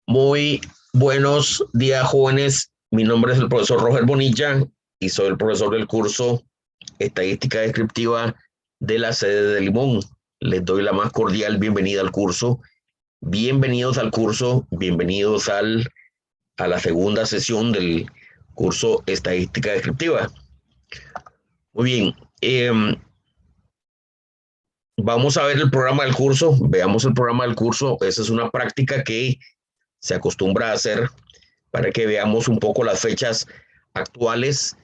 Muy buenos días, jóvenes. Mi nombre es el profesor Roger Bonilla y soy el profesor del curso Estadística Descriptiva de la sede de Limón. Les doy la más cordial bienvenida al curso. Bienvenidos al curso, bienvenidos a la segunda sesión del curso Estadística Descriptiva. Muy bien, vamos a ver el programa del curso. Veamos el programa del curso. Esa es una práctica que se acostumbra a hacer para que veamos un poco las fechas actuales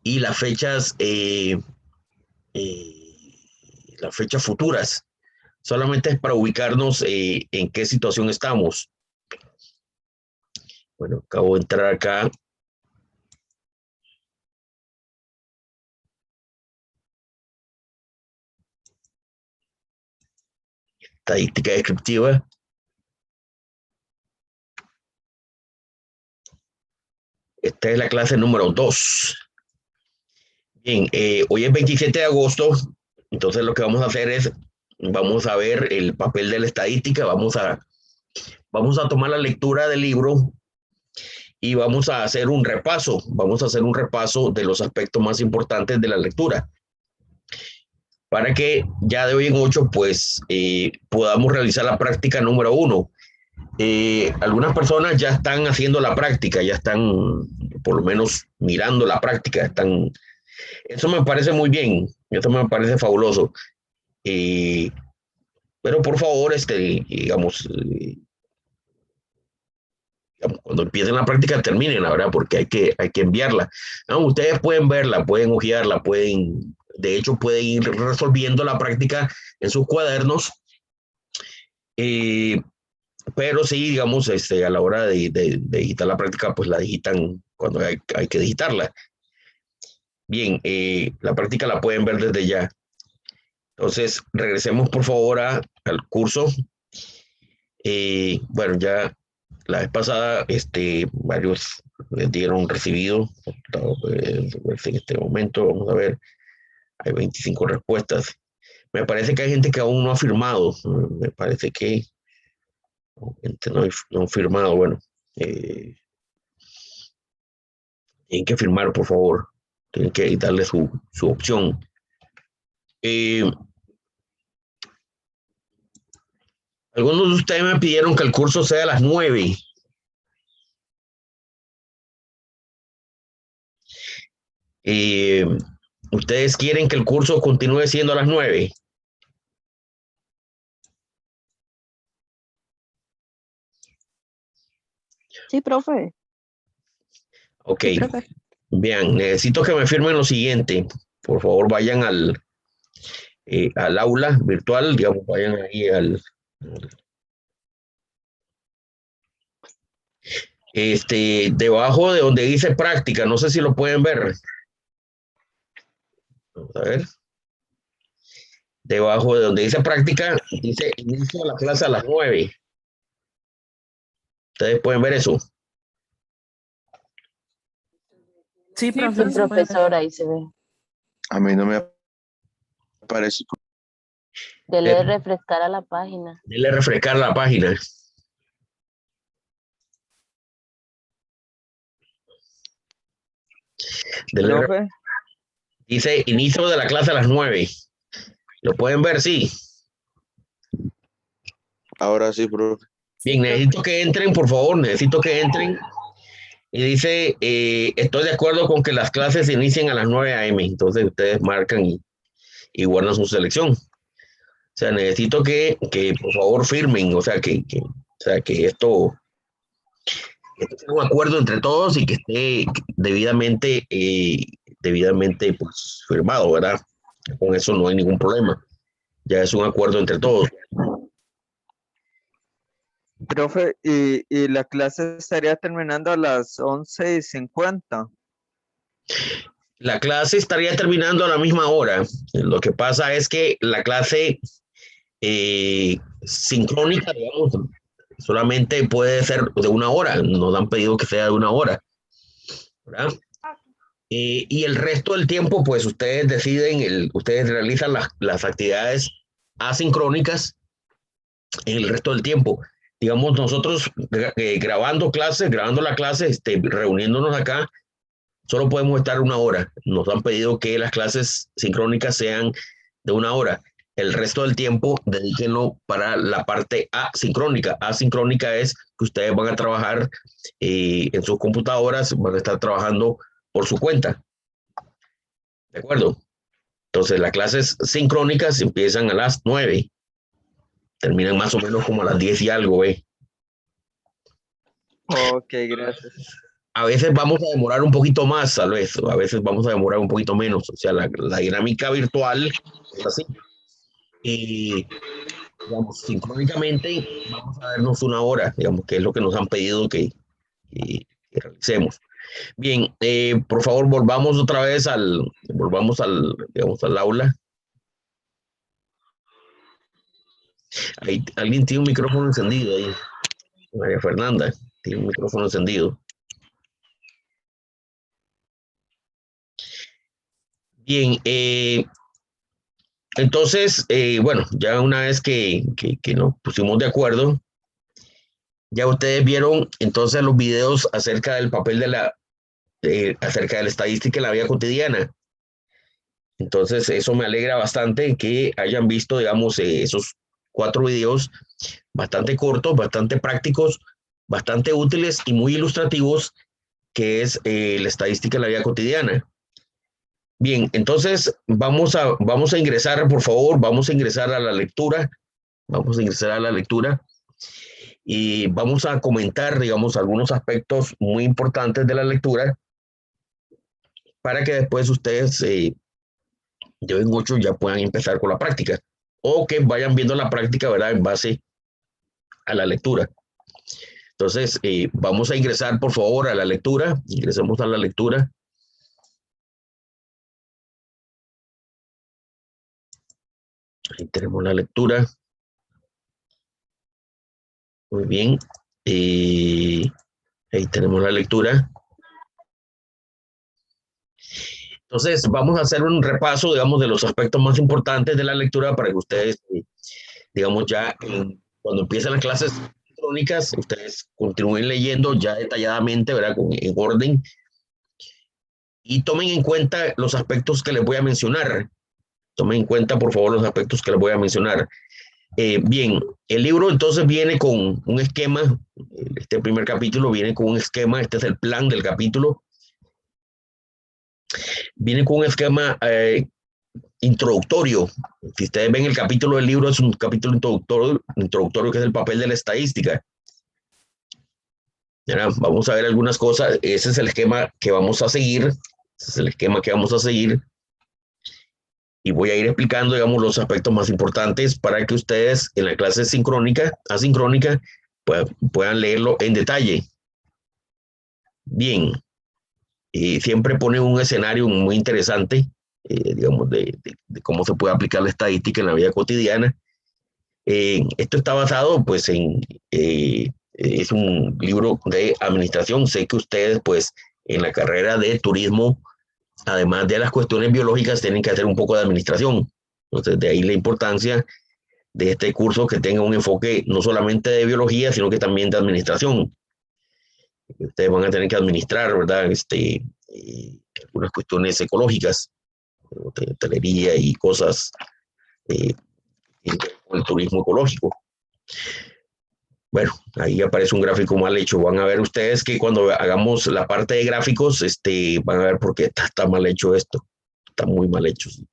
y las fechas futuras. Solamente es para ubicarnos en qué situación estamos. Bueno, acabo de entrar acá. Estadística descriptiva. Esta es la clase número 2. Bien, hoy es 27 de agosto, entonces lo que vamos a hacer es, vamos a ver el papel de la estadística, vamos a tomar la lectura del libro y vamos a hacer un repaso. Vamos a hacer un repaso de los aspectos más importantes de la lectura, para que ya de hoy en 8, pues, podamos realizar la práctica número 1. Algunas personas ya están haciendo la práctica, ya están por lo menos mirando la práctica, eso me parece muy bien, eso me parece fabuloso. Pero por favor, digamos, cuando empiecen la práctica, terminen, la verdad, porque hay que enviarla. No, ustedes pueden verla, pueden hojearla, de hecho, pueden ir resolviendo la práctica en sus cuadernos, pero sí, digamos, a la hora de digitar la práctica, pues la digitan cuando hay que digitarla. Bien, la práctica la pueden ver desde ya. Entonces, regresemos por favor al curso. Bueno, ya la vez pasada, varios les dieron recibido. En este momento, vamos a ver, hay 25 respuestas. Me parece que hay gente que aún no ha firmado. Me parece que no han firmado. Bueno, tienen que firmar, por favor. Tienen que darle su opción. Algunos de ustedes me pidieron que el curso sea a las 9. ¿Ustedes quieren que el curso continúe siendo a las 9? Sí, profe. Ok. Sí, profe. Bien, necesito que me firmen lo siguiente. Por favor, vayan al aula virtual, digamos, vayan ahí debajo de donde dice práctica, no sé si lo pueden ver. Vamos a ver. Debajo de donde dice práctica, dice inicio de la clase a las 9. Ustedes pueden ver eso. Sí, Sí, profe. profesor, ahí se ve. A mí no me aparece. Dele refrescar a la página. Dele refrescar la página. Profe, Dice inicio de la clase a las 9. ¿Lo pueden ver? Sí. Ahora sí, profe. Bien, necesito que entren, por favor, necesito que entren. Y dice, estoy de acuerdo con que las clases se inicien a las 9 a.m. Entonces ustedes marcan y guardan su selección. O sea, necesito que por favor firmen, o sea, que esto sea un acuerdo entre todos y que esté debidamente pues, firmado, ¿verdad? Con eso no hay ningún problema. Ya es un acuerdo entre todos. profe, y la clase estaría terminando a las 11:50. La clase estaría terminando a la misma hora. Lo que pasa es que la clase sincrónica, digamos, solamente puede ser de 1 hora. Nos han pedido que sea de 1 hora, ¿verdad? Y el resto del tiempo, pues ustedes deciden, ustedes realizan las actividades asincrónicas en el resto del tiempo. digamos, nosotros grabando la clase, reuniéndonos acá, solo podemos estar 1 hora. Nos han pedido que las clases sincrónicas sean de 1 hora. El resto del tiempo, dedíquenlo para la parte asincrónica. Asincrónica es que ustedes van a trabajar en sus computadoras, van a estar trabajando por su cuenta. ¿De acuerdo? Entonces, las clases sincrónicas empiezan a las 9. Terminan más o menos como a las 10 y algo, ¿eh? Ok, gracias. A veces vamos a demorar un poquito más, tal vez, a veces vamos a demorar un poquito menos. O sea, la dinámica virtual es así. Y, digamos, sincrónicamente vamos a darnos 1 hora, digamos, que es lo que nos han pedido que realicemos. Bien, por favor, volvamos otra vez digamos, al aula. Ahí, alguien tiene un micrófono encendido ahí. María Fernanda tiene un micrófono encendido. Bien, entonces, bueno, ya una vez que nos pusimos de acuerdo, ya ustedes vieron entonces los videos acerca del papel acerca de la estadística en la vida cotidiana. Entonces, eso me alegra bastante que hayan visto, digamos, esos 4 videos bastante cortos, bastante prácticos, bastante útiles y muy ilustrativos, que es la estadística en la vida cotidiana. Bien, entonces vamos a ingresar, por favor, vamos a ingresar a la lectura. Vamos a ingresar a la lectura y vamos a comentar, digamos, algunos aspectos muy importantes de la lectura para que después ustedes, de en 8, ya puedan empezar con la práctica o que vayan viendo la práctica, ¿verdad? En base a la lectura. Entonces, vamos a ingresar, por favor, a la lectura. Ingresemos a la lectura. Ahí tenemos la lectura. Muy bien. Ahí tenemos la lectura. Entonces, vamos a hacer un repaso, digamos, de los aspectos más importantes de la lectura para que ustedes, digamos, ya cuando empiecen las clases crónicas, ustedes continúen leyendo ya detalladamente, ¿verdad? En orden. Y tomen en cuenta los aspectos que les voy a mencionar. Tomen en cuenta, por favor, los aspectos que les voy a mencionar. Bien, el libro entonces viene con un esquema. Este primer capítulo viene con un esquema. Este es el plan del capítulo. Viene con un esquema introductorio. Si ustedes ven el capítulo del libro, es un capítulo introductorio que es el papel de la estadística. ¿Ya? Vamos a ver algunas cosas. Ese es el esquema que vamos a seguir. Ese es el esquema que vamos a seguir. Y voy a ir explicando, digamos, los aspectos más importantes para que ustedes en la clase asincrónica, puedan leerlo en detalle. Bien. Siempre pone un escenario muy interesante, digamos, de cómo se puede aplicar la estadística en la vida cotidiana. Esto está basado, pues, es un libro de administración. Sé que ustedes, pues, en la carrera de turismo, además de las cuestiones biológicas, tienen que hacer un poco de administración. Entonces, de ahí la importancia de este curso que tenga un enfoque no solamente de biología, sino que también de administración. Ustedes van a tener que administrar, ¿verdad? Algunas cuestiones ecológicas, de hotelería y cosas con el turismo ecológico. Bueno, ahí aparece un gráfico mal hecho. Van a ver ustedes que cuando hagamos la parte de gráficos, van a ver por qué está mal hecho esto. Está muy mal hecho. Sí.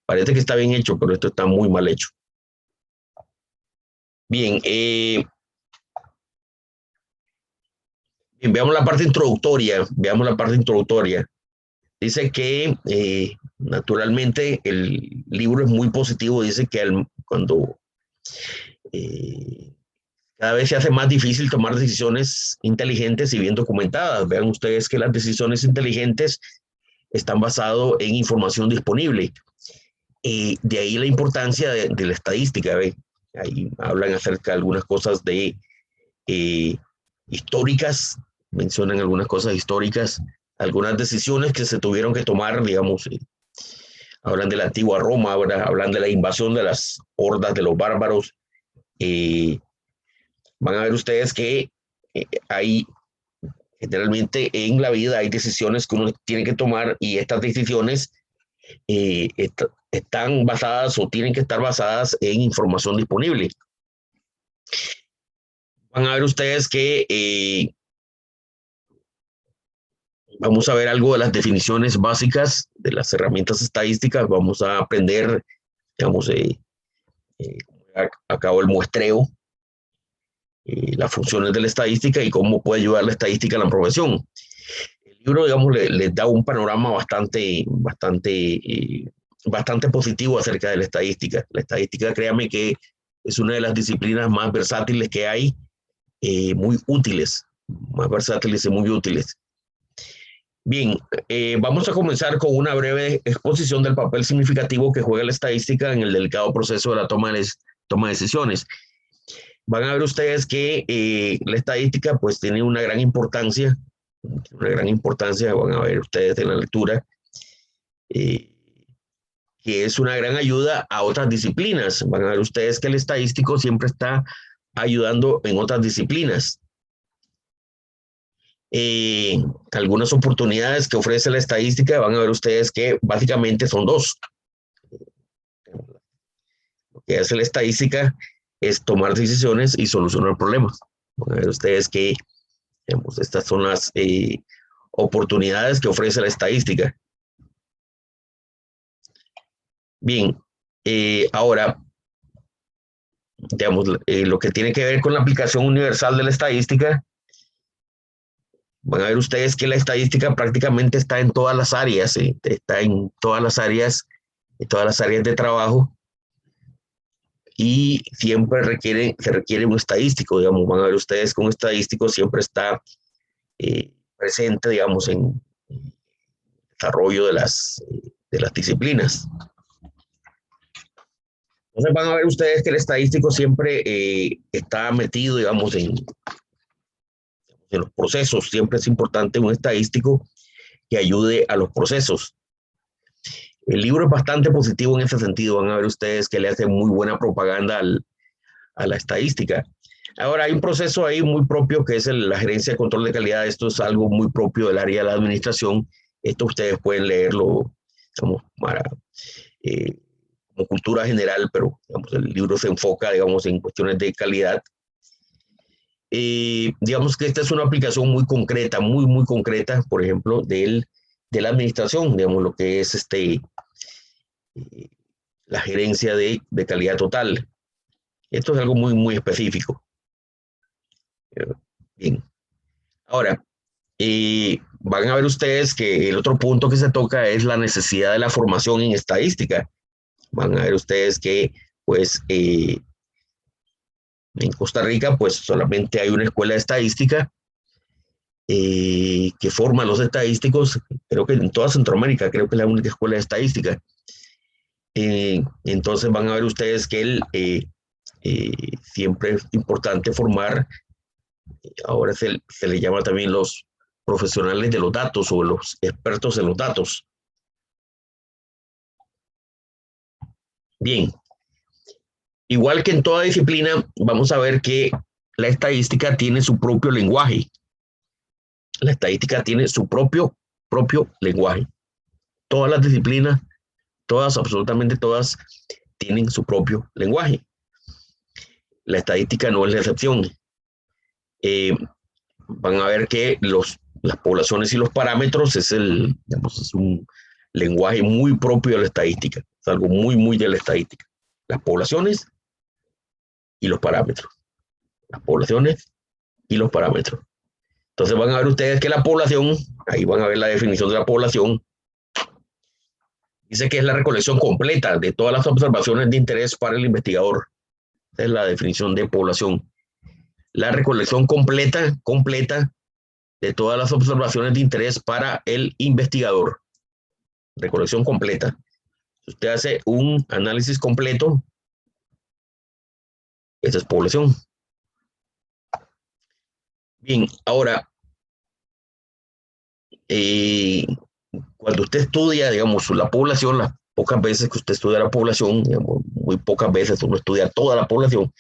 Parece que está bien hecho, pero esto está muy mal hecho. Bien, veamos la parte introductoria. Veamos la parte introductoria. Dice que naturalmente el libro es muy positivo. Dice que cuando cada vez se hace más difícil tomar decisiones inteligentes y bien documentadas. Vean ustedes que las decisiones inteligentes están basadas en información disponible. De ahí la importancia de la estadística. ¿Ve? Ahí hablan acerca de algunas cosas históricas, mencionan algunas cosas históricas, algunas decisiones que se tuvieron que tomar, digamos, hablan de la antigua Roma, ¿verdad? Hablan de la invasión de las hordas de los bárbaros, van a ver ustedes que hay, generalmente en la vida hay decisiones que uno tiene que tomar y estas decisiones están basadas o tienen que estar basadas en información disponible. Van a ver ustedes que vamos a ver algo de las definiciones básicas de las herramientas estadísticas. Vamos a aprender, digamos, a cabo el muestreo, las funciones de la estadística y cómo puede ayudar la estadística a la profesión. El libro, digamos, les da un panorama bastante positivo acerca de la estadística. La estadística, créame que es una de las disciplinas más versátiles que hay, muy útiles, más versátiles y muy útiles. Bien, vamos a comenzar con una breve exposición del papel significativo que juega la estadística en el delicado proceso de la toma de decisiones. Van a ver ustedes que la estadística pues tiene una gran importancia, van a ver ustedes en la lectura, que es una gran ayuda a otras disciplinas. Van a ver ustedes que el estadístico siempre está ayudando en otras disciplinas. Algunas oportunidades que ofrece la estadística, van a ver ustedes que básicamente son dos. Lo que hace la estadística es tomar decisiones y solucionar problemas. Van a ver ustedes que, digamos, estas son las oportunidades que ofrece la estadística. Bien, ahora, digamos, lo que tiene que ver con la aplicación universal de la estadística, van a ver ustedes que la estadística prácticamente está en todas las áreas, está en todas las áreas de trabajo, y siempre se requiere un estadístico, digamos. Van a ver ustedes que un estadístico siempre está presente, digamos, en el desarrollo de las disciplinas. Entonces van a ver ustedes que el estadístico siempre está metido, digamos, en los procesos. Siempre es importante un estadístico que ayude a los procesos. El libro es bastante positivo en ese sentido. Van a ver ustedes que le hace muy buena propaganda a la estadística. Ahora, hay un proceso ahí muy propio que es la gerencia de control de calidad. Esto es algo muy propio del área de la administración. Esto ustedes pueden leerlo, digamos, como cultura general, pero digamos, el libro se enfoca, digamos, en cuestiones de calidad. Digamos que esta es una aplicación muy concreta, muy concreta, por ejemplo, de la administración, digamos, lo que es la gerencia de calidad total. Esto es algo muy específico. Bien. Ahora, van a ver ustedes que el otro punto que se toca es la necesidad de la formación en estadística. Van a ver ustedes que, pues, en Costa Rica, pues, solamente hay una escuela de estadística que forma a los estadísticos. Creo que en toda Centroamérica, creo que es la única escuela de estadística. Entonces van a ver ustedes que siempre es importante formar, ahora se le llama también los profesionales de los datos o los expertos en los datos. Bien, igual que en toda disciplina, vamos a ver que la estadística tiene su propio lenguaje. La estadística tiene su propio lenguaje. Todas las disciplinas, absolutamente todas, tienen su propio lenguaje. La estadística no es la excepción. Van a ver que las poblaciones y los parámetros es un lenguaje muy propio de la estadística. Es algo muy de la estadística. Las poblaciones y los parámetros. Las poblaciones y los parámetros. Entonces van a ver ustedes que la población, ahí van a ver la definición de la población, dice que es la recolección completa de todas las observaciones de interés para el investigador. Esa es la definición de población. La recolección completa de todas las observaciones de interés para el investigador. Recolección completa. Si usted hace un análisis completo, esa es población. Bien, ahora, cuando usted estudia, digamos, la población, las pocas veces que usted estudia la población, digamos, muy pocas veces uno estudia toda la población,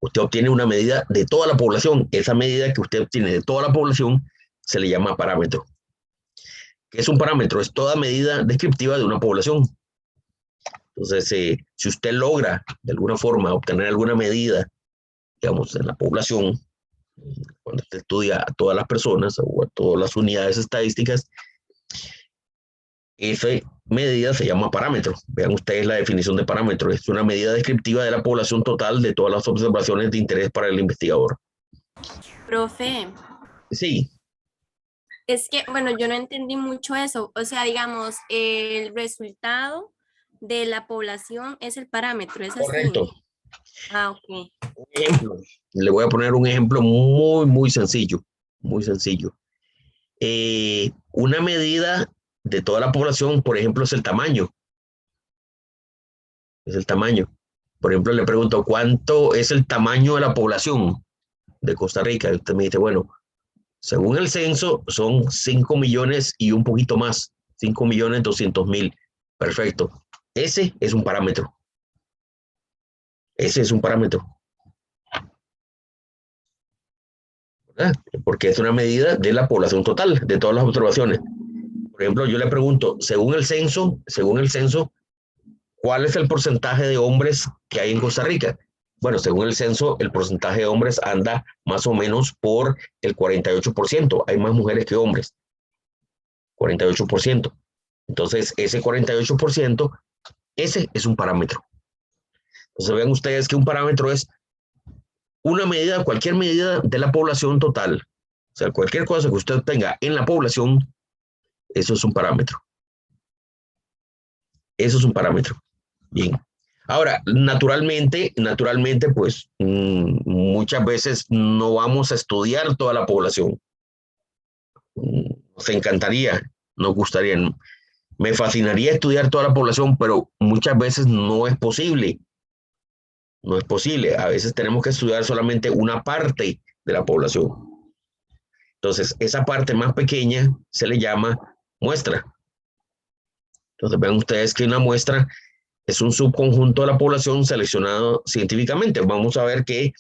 usted obtiene una medida de toda la población. Esa medida que usted obtiene de toda la población se le llama parámetro. ¿Qué es un parámetro? Es toda medida descriptiva de una población. Entonces, si usted logra de alguna forma obtener alguna medida, digamos, en la población, cuando usted estudia a todas las personas o a todas las unidades estadísticas, esa medida se llama parámetro. Vean ustedes la definición de parámetro. Es una medida descriptiva de la población total de todas las observaciones de interés para el investigador. Profe, Sí, es que, bueno, yo no entendí mucho eso. O sea, digamos, el resultado de la población es el parámetro, ¿es así? correcto. Ah, ok. Un ejemplo. Le voy a poner un ejemplo muy sencillo. Muy sencillo. Una medida de toda la población, por ejemplo, es el tamaño. Es el tamaño. Por ejemplo, le pregunto, ¿cuánto es el tamaño de la población de Costa Rica? Y usted me dice, bueno, según el censo, son 5 millones y un poquito más. 5.200.000. Perfecto. Ese es un parámetro. Ese es un parámetro. ¿Verdad? Porque es una medida de la población total, de todas las observaciones. Por ejemplo, yo le pregunto, según el censo, ¿cuál es el porcentaje de hombres que hay en Costa Rica? Bueno, según el censo, el porcentaje de hombres anda más o menos por el 48%. Hay más mujeres que hombres. 48%. Entonces, ese 48%, ese es un parámetro. Entonces, vean ustedes que un parámetro es una medida, cualquier medida de la población total. O sea, cualquier cosa que usted tenga en la población, eso es un parámetro. Eso es un parámetro. Bien. Ahora, naturalmente, pues muchas veces no vamos a estudiar toda la población. Nos encantaría, nos gustaría, me fascinaría estudiar toda la población, pero muchas veces no es posible. No es posible. A veces tenemos que estudiar solamente una parte de la población. Entonces, esa parte más pequeña se le llama muestra. Entonces, vean ustedes que una muestra es un subconjunto de la población seleccionado científicamente. Vamos a ver que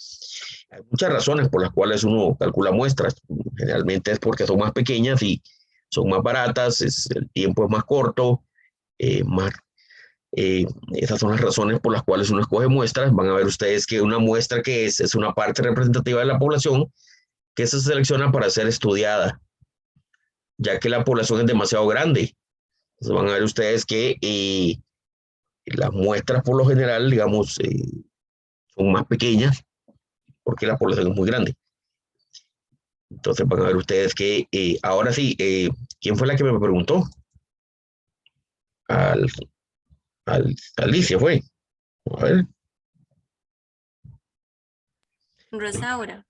hay muchas razones por las cuales uno calcula muestras. Generalmente es porque son más pequeñas y son más baratas, el tiempo es más corto, esas son las razones por las cuales uno escoge muestras. Van a ver ustedes que una muestra que es una parte representativa de la población que se selecciona para ser estudiada, ya que la población es demasiado grande. Entonces van a ver ustedes que las muestras por lo general, digamos, son más pequeñas porque la población es muy grande. Entonces van a ver ustedes que ahora sí, ¿quién fue la que me preguntó? Alicia fue. A ver. Rosaura.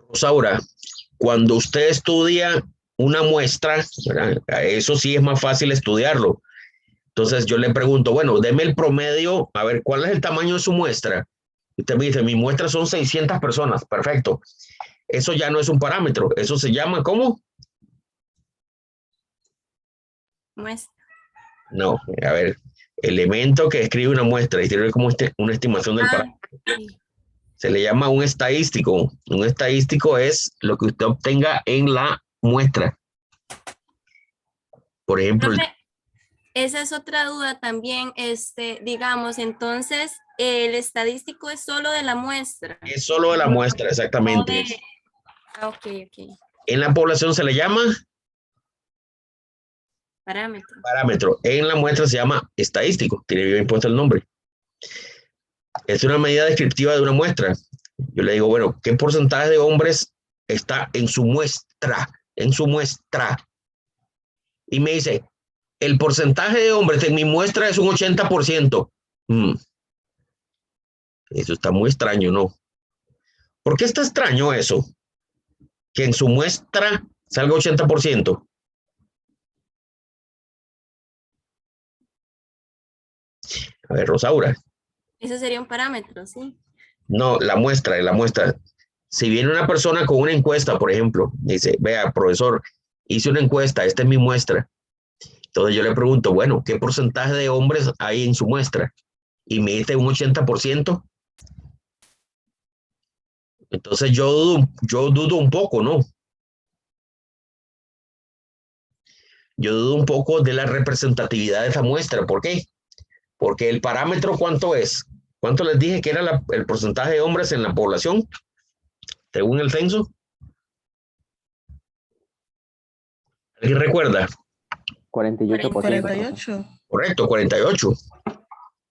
Rosaura, cuando usted estudia una muestra, ¿verdad? Eso sí es más fácil estudiarlo. Entonces yo le pregunto, bueno, deme el promedio, a ver, ¿cuál es el tamaño de su muestra? Usted me dice, mi muestra son 600 personas, perfecto. Eso ya no es un parámetro, eso se llama, ¿cómo? Muestra. No, a ver, elemento que describe una muestra y tiene como una estimación del parámetro. Sí. Se le llama un estadístico. Un estadístico es lo que usted obtenga en la muestra. Por ejemplo, Profe, esa es otra duda también, digamos, entonces, el estadístico es solo de la muestra. es solo de la muestra, No exactamente. de... Ah, ok. En la población se le llama Parámetro. parámetro. En la muestra se llama estadístico. Tiene bien puesto el nombre. Es una medida descriptiva de una muestra. Yo le digo, bueno, ¿qué porcentaje de hombres está en su muestra? En su muestra. Y me dice, el porcentaje de hombres en mi muestra es un 80%. Eso está muy extraño, ¿no? ¿Por qué está extraño eso? Que en su muestra salga 80%. A ver, Rosaura. Eso sería un parámetro, ¿sí? No, la muestra. Si viene una persona con una encuesta, por ejemplo, dice, vea, profesor, hice una encuesta, esta es mi muestra. Entonces yo le pregunto, bueno, ¿qué porcentaje de hombres hay en su muestra? Y me dice un 80%. Entonces yo dudo un poco, ¿no? Yo dudo un poco de la representatividad de esa muestra. ¿Por qué? Porque el parámetro, ¿cuánto es? ¿Cuánto les dije que era el porcentaje de hombres en la población, según el censo? ¿Alguien recuerda? 48%. 48. Correcto, 48.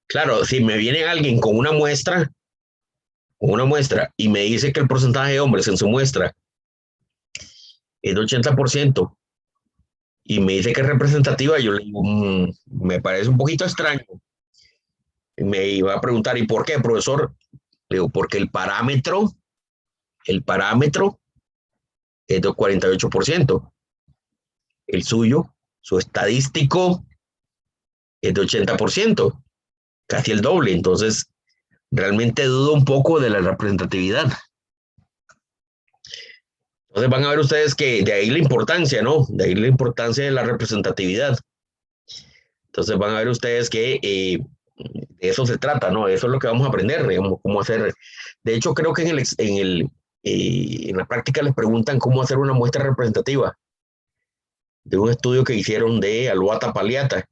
Claro, si me viene alguien con una muestra, y me dice que el porcentaje de hombres en su muestra es de 80%, y me dice que es representativa, yo le digo, me parece un poquito extraño. Me iba a preguntar, ¿y por qué, profesor? Le digo, porque el parámetro es de 48%. El suyo, su estadístico, es de 80%, casi el doble. Entonces, realmente dudo un poco de la representatividad. Entonces van a ver ustedes que de ahí la importancia, ¿no? De ahí la importancia de la representatividad. Entonces van a ver ustedes que de eso se trata, ¿no? Eso es lo que vamos a aprender, digamos, cómo hacer. De hecho, creo que en la práctica les preguntan cómo hacer una muestra representativa de un estudio que hicieron de Aluata Paliata.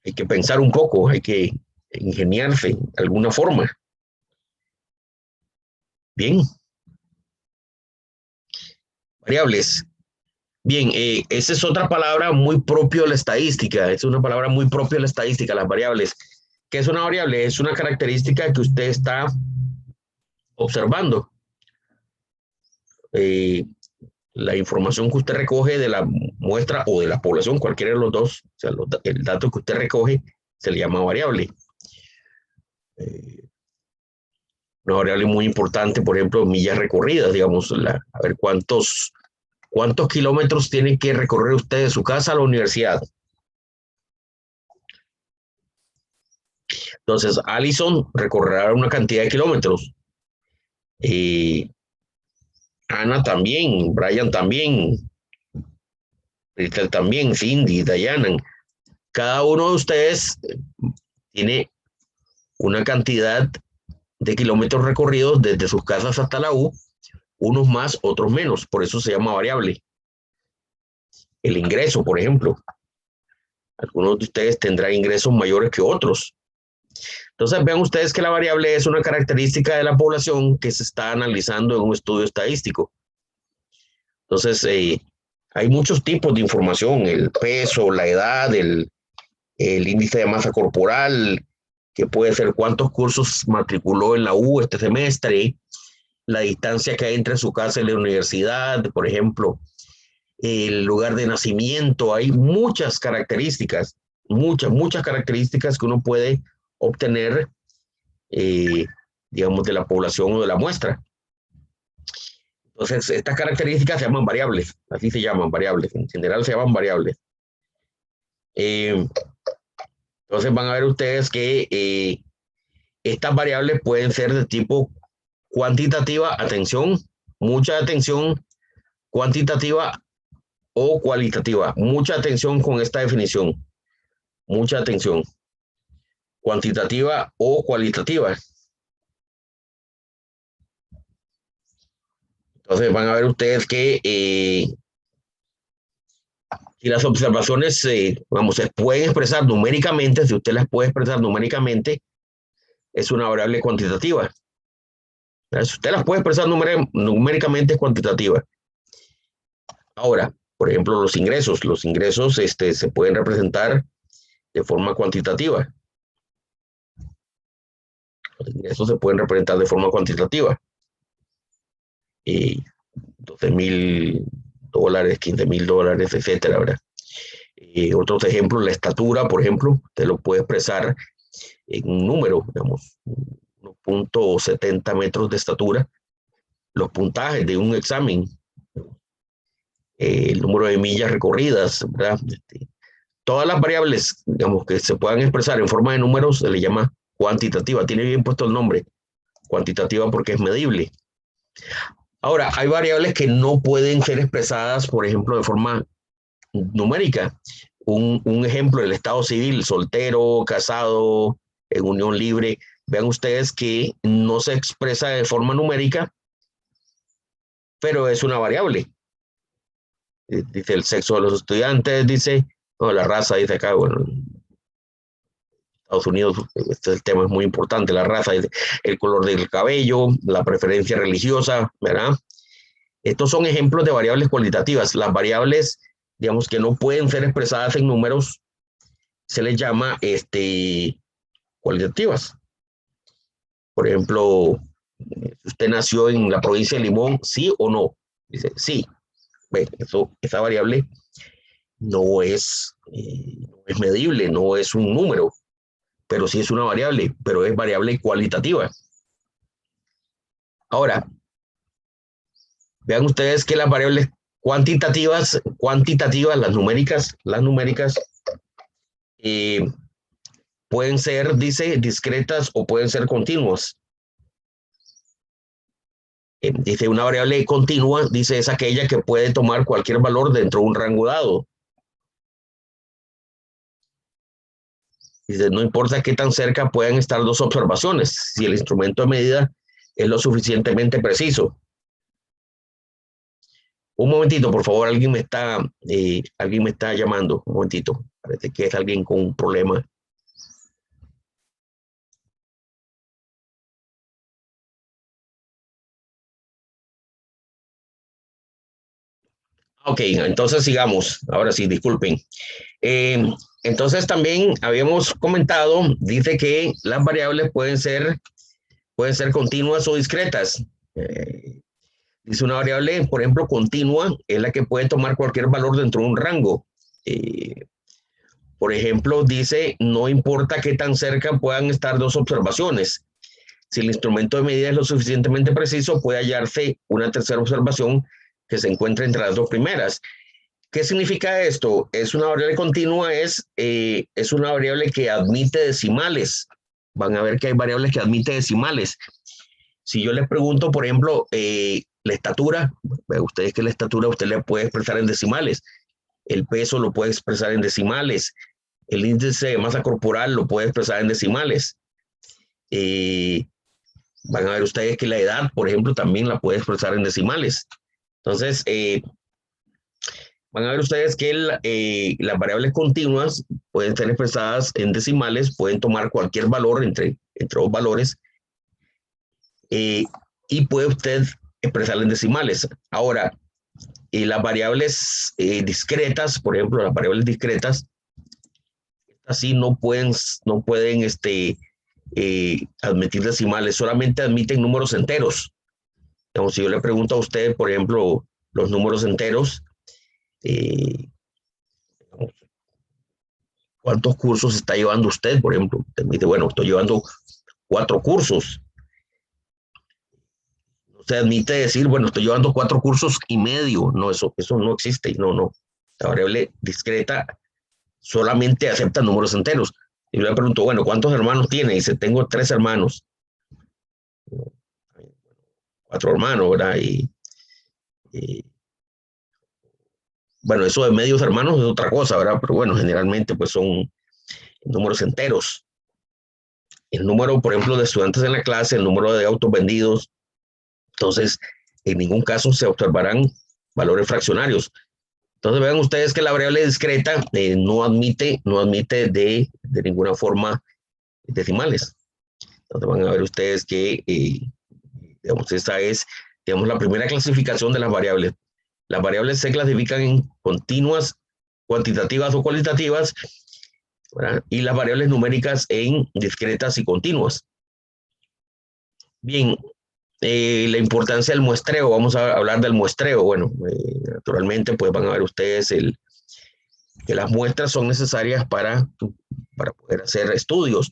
Hay que pensar un poco, hay que ingeniarse de alguna forma. Bien. Variables. Bien, esa es otra palabra muy propia de la estadística. Es una palabra muy propia de la estadística, las variables. ¿Qué es una variable? Es una característica que usted está observando. La información que usted recoge de la muestra o de la población, cualquiera de los dos, o sea, el dato que usted recoge se le llama variable. Una variable muy importante, por ejemplo, millas recorridas, digamos, a ver cuántos kilómetros tiene que recorrer usted de su casa a la universidad. Entonces, Allison recorrerá una cantidad de kilómetros. Ana también, Brian también, Rachel también, Cindy, Diana. Cada uno de ustedes tiene una cantidad de kilómetros recorridos desde sus casas hasta la U, unos más, otros menos, por eso se llama variable. El ingreso, por ejemplo. Algunos de ustedes tendrán ingresos mayores que otros. Entonces vean ustedes que la variable es una característica de la población que se está analizando en un estudio estadístico. Entonces hay muchos tipos de información, el peso, la edad, el índice de masa corporal, que puede ser cuántos cursos matriculó en la U este semestre, la distancia que hay entre su casa y la universidad, por ejemplo, el lugar de nacimiento. Hay muchas características, muchas características que uno puede obtener, digamos, de la población o de la muestra. Entonces, estas características se llaman variables, así se llaman variables, en general se llaman variables. Entonces van a ver ustedes que estas variables pueden ser de tipo cuantitativa, atención, mucha atención, cuantitativa o cualitativa. Mucha atención con esta definición. Mucha atención. Cuantitativa o cualitativa. Entonces van a ver ustedes que si las observaciones, vamos, se pueden expresar numéricamente, si usted las puede expresar numéricamente, es una variable cuantitativa. Si usted las puede expresar numéricamente, es cuantitativa. Ahora, por ejemplo, los ingresos se pueden representar de forma cuantitativa. Los ingresos se pueden representar de forma cuantitativa. $12,000, $15,000, etcétera, ¿verdad? Otros ejemplos, la estatura, por ejemplo, usted lo puede expresar en un número, digamos, 1.70 metros de estatura. Los puntajes de un examen, el número de millas recorridas, ¿verdad? Todas las variables, digamos, que se puedan expresar en forma de números se le llama cuantitativa. Tiene bien puesto el nombre, cuantitativa, porque es medible. Ahora, hay variables que no pueden ser expresadas, por ejemplo, de forma numérica. Un ejemplo, el estado civil, soltero, casado, en unión libre, vean ustedes que no se expresa de forma numérica, pero es una variable. Dice el sexo de los estudiantes, dice, no, la raza, dice acá, bueno, Estados Unidos, este tema es muy importante, la raza, el color del cabello, la preferencia religiosa, ¿verdad? Estos son ejemplos de variables cualitativas. Las variables, digamos, que no pueden ser expresadas en números, se les llama cualitativas. Por ejemplo, usted nació en la provincia de Limón, ¿sí o no? Dice, sí. Ve, esa variable no es medible, no es un número, pero sí es una variable, pero es variable cualitativa. Ahora, vean ustedes que las variables cuantitativas, las numéricas, pueden ser, dice, discretas o pueden ser continuas. Dice, una variable continua, dice, es aquella que puede tomar cualquier valor dentro de un rango dado. Dice, no importa qué tan cerca puedan estar dos observaciones, si el instrumento de medida es lo suficientemente preciso. Un momentito, por favor, alguien me está llamando. Un momentito, parece que es alguien con un problema. Ok, entonces sigamos. Ahora sí, disculpen. Entonces también habíamos comentado, dice que las variables pueden ser continuas o discretas. Dice una variable, por ejemplo, continua, es la que puede tomar cualquier valor dentro de un rango. Por ejemplo, dice, no importa qué tan cerca puedan estar dos observaciones. Si el instrumento de medida es lo suficientemente preciso, puede hallarse una tercera observación que se encuentra entre las dos primeras. ¿Qué significa esto? Es una variable continua, es una variable que admite decimales. Van a ver que hay variables que admiten decimales. Si yo les pregunto, por ejemplo, la estatura, ustedes que la estatura usted le puede expresar en decimales. El peso lo puede expresar en decimales. El índice de masa corporal lo puede expresar en decimales. Van a ver ustedes que la edad, por ejemplo, también la puede expresar en decimales. Entonces, van a ver ustedes que las variables continuas pueden ser expresadas en decimales, pueden tomar cualquier valor entre dos valores y puede usted expresarla en decimales. Ahora, las variables discretas, por ejemplo, las variables discretas, así no pueden admitir decimales, solamente admiten números enteros. Digamos, si yo le pregunto a usted, por ejemplo, los números enteros, ¿cuántos cursos está llevando usted, por ejemplo? Usted me dice, bueno, estoy llevando 4 cursos. No se admite decir, bueno, estoy llevando 4 cursos y medio. No, eso no existe. No. La variable discreta solamente acepta números enteros. Y yo le pregunto, bueno, ¿cuántos hermanos tiene? Dice, tengo 3 hermanos. 4 hermanos, ¿verdad? Bueno, eso de medios hermanos es otra cosa, ¿verdad? Pero bueno, generalmente pues son números enteros. El número, por ejemplo, de estudiantes en la clase, el número de autos vendidos. Entonces, en ningún caso se observarán valores fraccionarios. Entonces, vean ustedes que la variable discreta no admite de ninguna forma decimales. Entonces, van a ver ustedes que, digamos, esta es, digamos, la primera clasificación de las variables. Las variables se clasifican en continuas, cuantitativas o cualitativas, ¿verdad? Y las variables numéricas en discretas y continuas. Bien, la importancia del muestreo, vamos a hablar del muestreo. Bueno, naturalmente, pues van a ver ustedes que las muestras son necesarias para poder hacer estudios.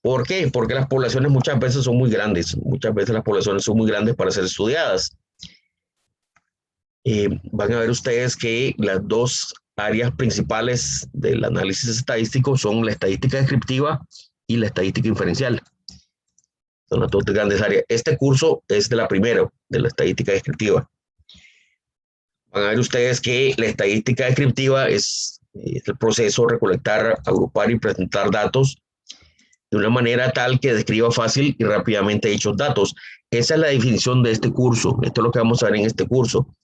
¿Por qué? Porque las poblaciones muchas veces son muy grandes. Muchas veces las poblaciones son muy grandes para ser estudiadas. Van a ver ustedes que las dos áreas principales del análisis estadístico son la estadística descriptiva y la estadística inferencial. Son las dos grandes áreas. Este curso es de la primera, de la estadística descriptiva. Van a ver ustedes que la estadística descriptiva es el proceso de recolectar, agrupar y presentar datos de una manera tal que describa fácil y rápidamente dichos datos. Esa es la definición de este curso. Esto es lo que vamos a ver en este curso.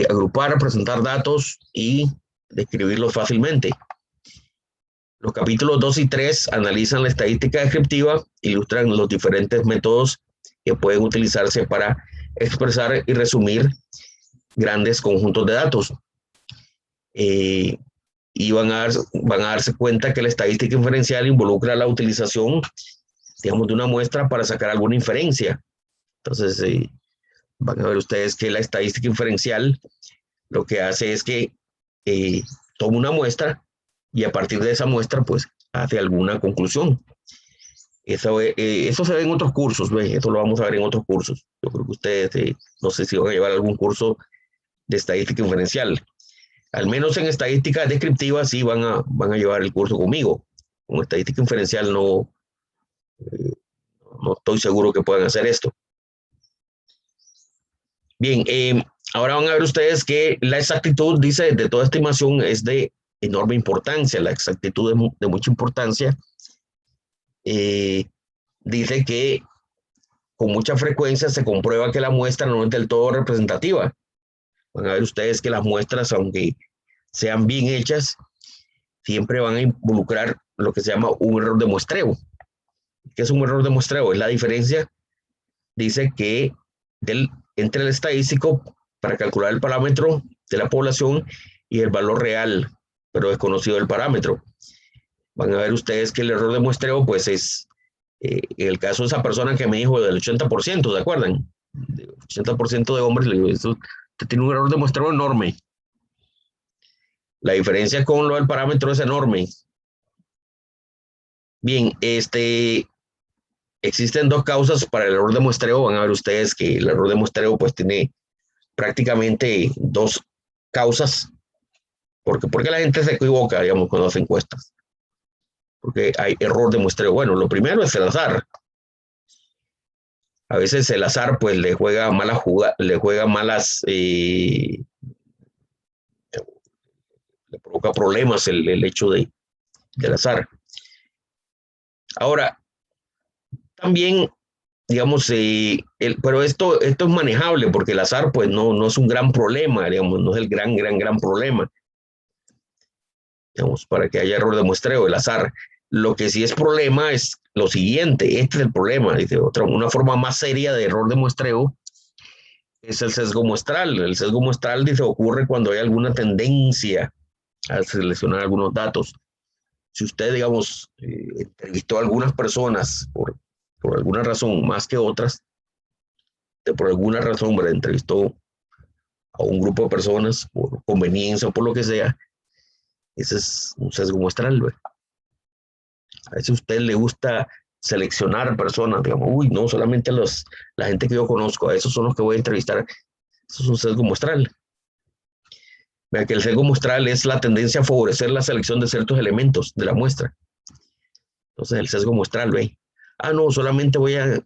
Agrupar, presentar datos y describirlos fácilmente. Los capítulos 2 y 3 analizan la estadística descriptiva, ilustran los diferentes métodos que pueden utilizarse para expresar y resumir grandes conjuntos de datos. Y van a darse cuenta que la estadística inferencial involucra la utilización, digamos, de una muestra para sacar alguna inferencia. Entonces, van a ver ustedes que la estadística inferencial lo que hace es que toma una muestra y a partir de esa muestra, pues, hace alguna conclusión. Eso se ve en otros cursos, ¿ves? Eso lo vamos a ver en otros cursos. Yo creo que ustedes, no sé si van a llevar algún curso de estadística inferencial. Al menos en estadística descriptiva sí van a llevar el curso conmigo. Con estadística inferencial no estoy seguro que puedan hacer esto. Bien, ahora van a ver ustedes que la exactitud, dice, de toda estimación es de enorme importancia. La exactitud es de mucha importancia. Dice que con mucha frecuencia se comprueba que la muestra no es del todo representativa. Van a ver ustedes que las muestras, aunque sean bien hechas, siempre van a involucrar lo que se llama un error de muestreo. ¿Qué es un error de muestreo? Es la diferencia, dice que entre el estadístico para calcular el parámetro de la población y el valor real, pero desconocido del parámetro. Van a ver ustedes que el error de muestreo, pues es, en el caso de esa persona que me dijo del 80%, ¿se acuerdan? El 80% de hombres, le digo, usted tiene un error de muestreo enorme. La diferencia con lo del parámetro es enorme. Bien, existen dos causas para el error de muestreo. Van a ver ustedes que el error de muestreo pues tiene prácticamente dos causas. ¿Por qué la gente se equivoca, digamos, cuando hace encuestas? Porque hay error de muestreo. Bueno, lo primero es el azar. A veces el azar pues le juega malas, le provoca problemas el hecho del azar. Ahora, también, digamos, pero esto es manejable porque el azar pues no es un gran problema, digamos, no es el gran problema. Digamos, para que haya error de muestreo, el azar. Lo que sí es problema es lo siguiente, este es el problema, dice una forma más seria de error de muestreo es el sesgo muestral. El sesgo muestral, dice, ocurre cuando hay alguna tendencia a seleccionar algunos datos. Si usted, digamos, entrevistó a algunas personas por alguna razón más que otras, por alguna razón, ¿verdad? Entrevistó a un grupo de personas por conveniencia o por lo que sea, ese es un sesgo muestral, ¿verdad? A veces a usted le gusta seleccionar personas, digamos, no, solamente la gente que yo conozco, a esos son los que voy a entrevistar. Eso es un sesgo muestral. Vea que el sesgo muestral es la tendencia a favorecer la selección de ciertos elementos de la muestra. Entonces, el sesgo muestral, ¿ve? No, solamente voy a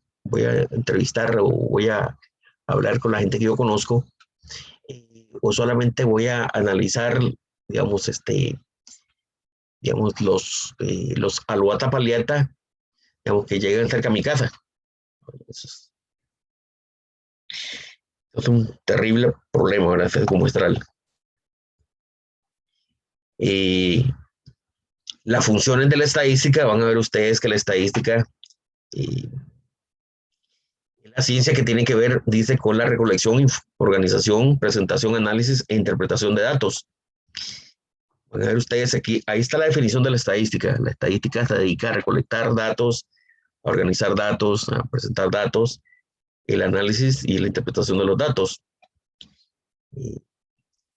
entrevistar o voy a hablar con la gente que yo conozco, o solamente voy a analizar, digamos, los aluata paliata, digamos, que llegan cerca a mi casa. Eso es un terrible problema, ¿verdad? El sesgo muestral. Las funciones de la estadística, van a ver ustedes que la estadística es la ciencia que tiene que ver, dice, con la recolección, organización, presentación, análisis e interpretación de datos. Van a ver ustedes aquí, ahí está la definición de la estadística. La estadística se dedica a recolectar datos, a organizar datos, a presentar datos, el análisis y la interpretación de los datos.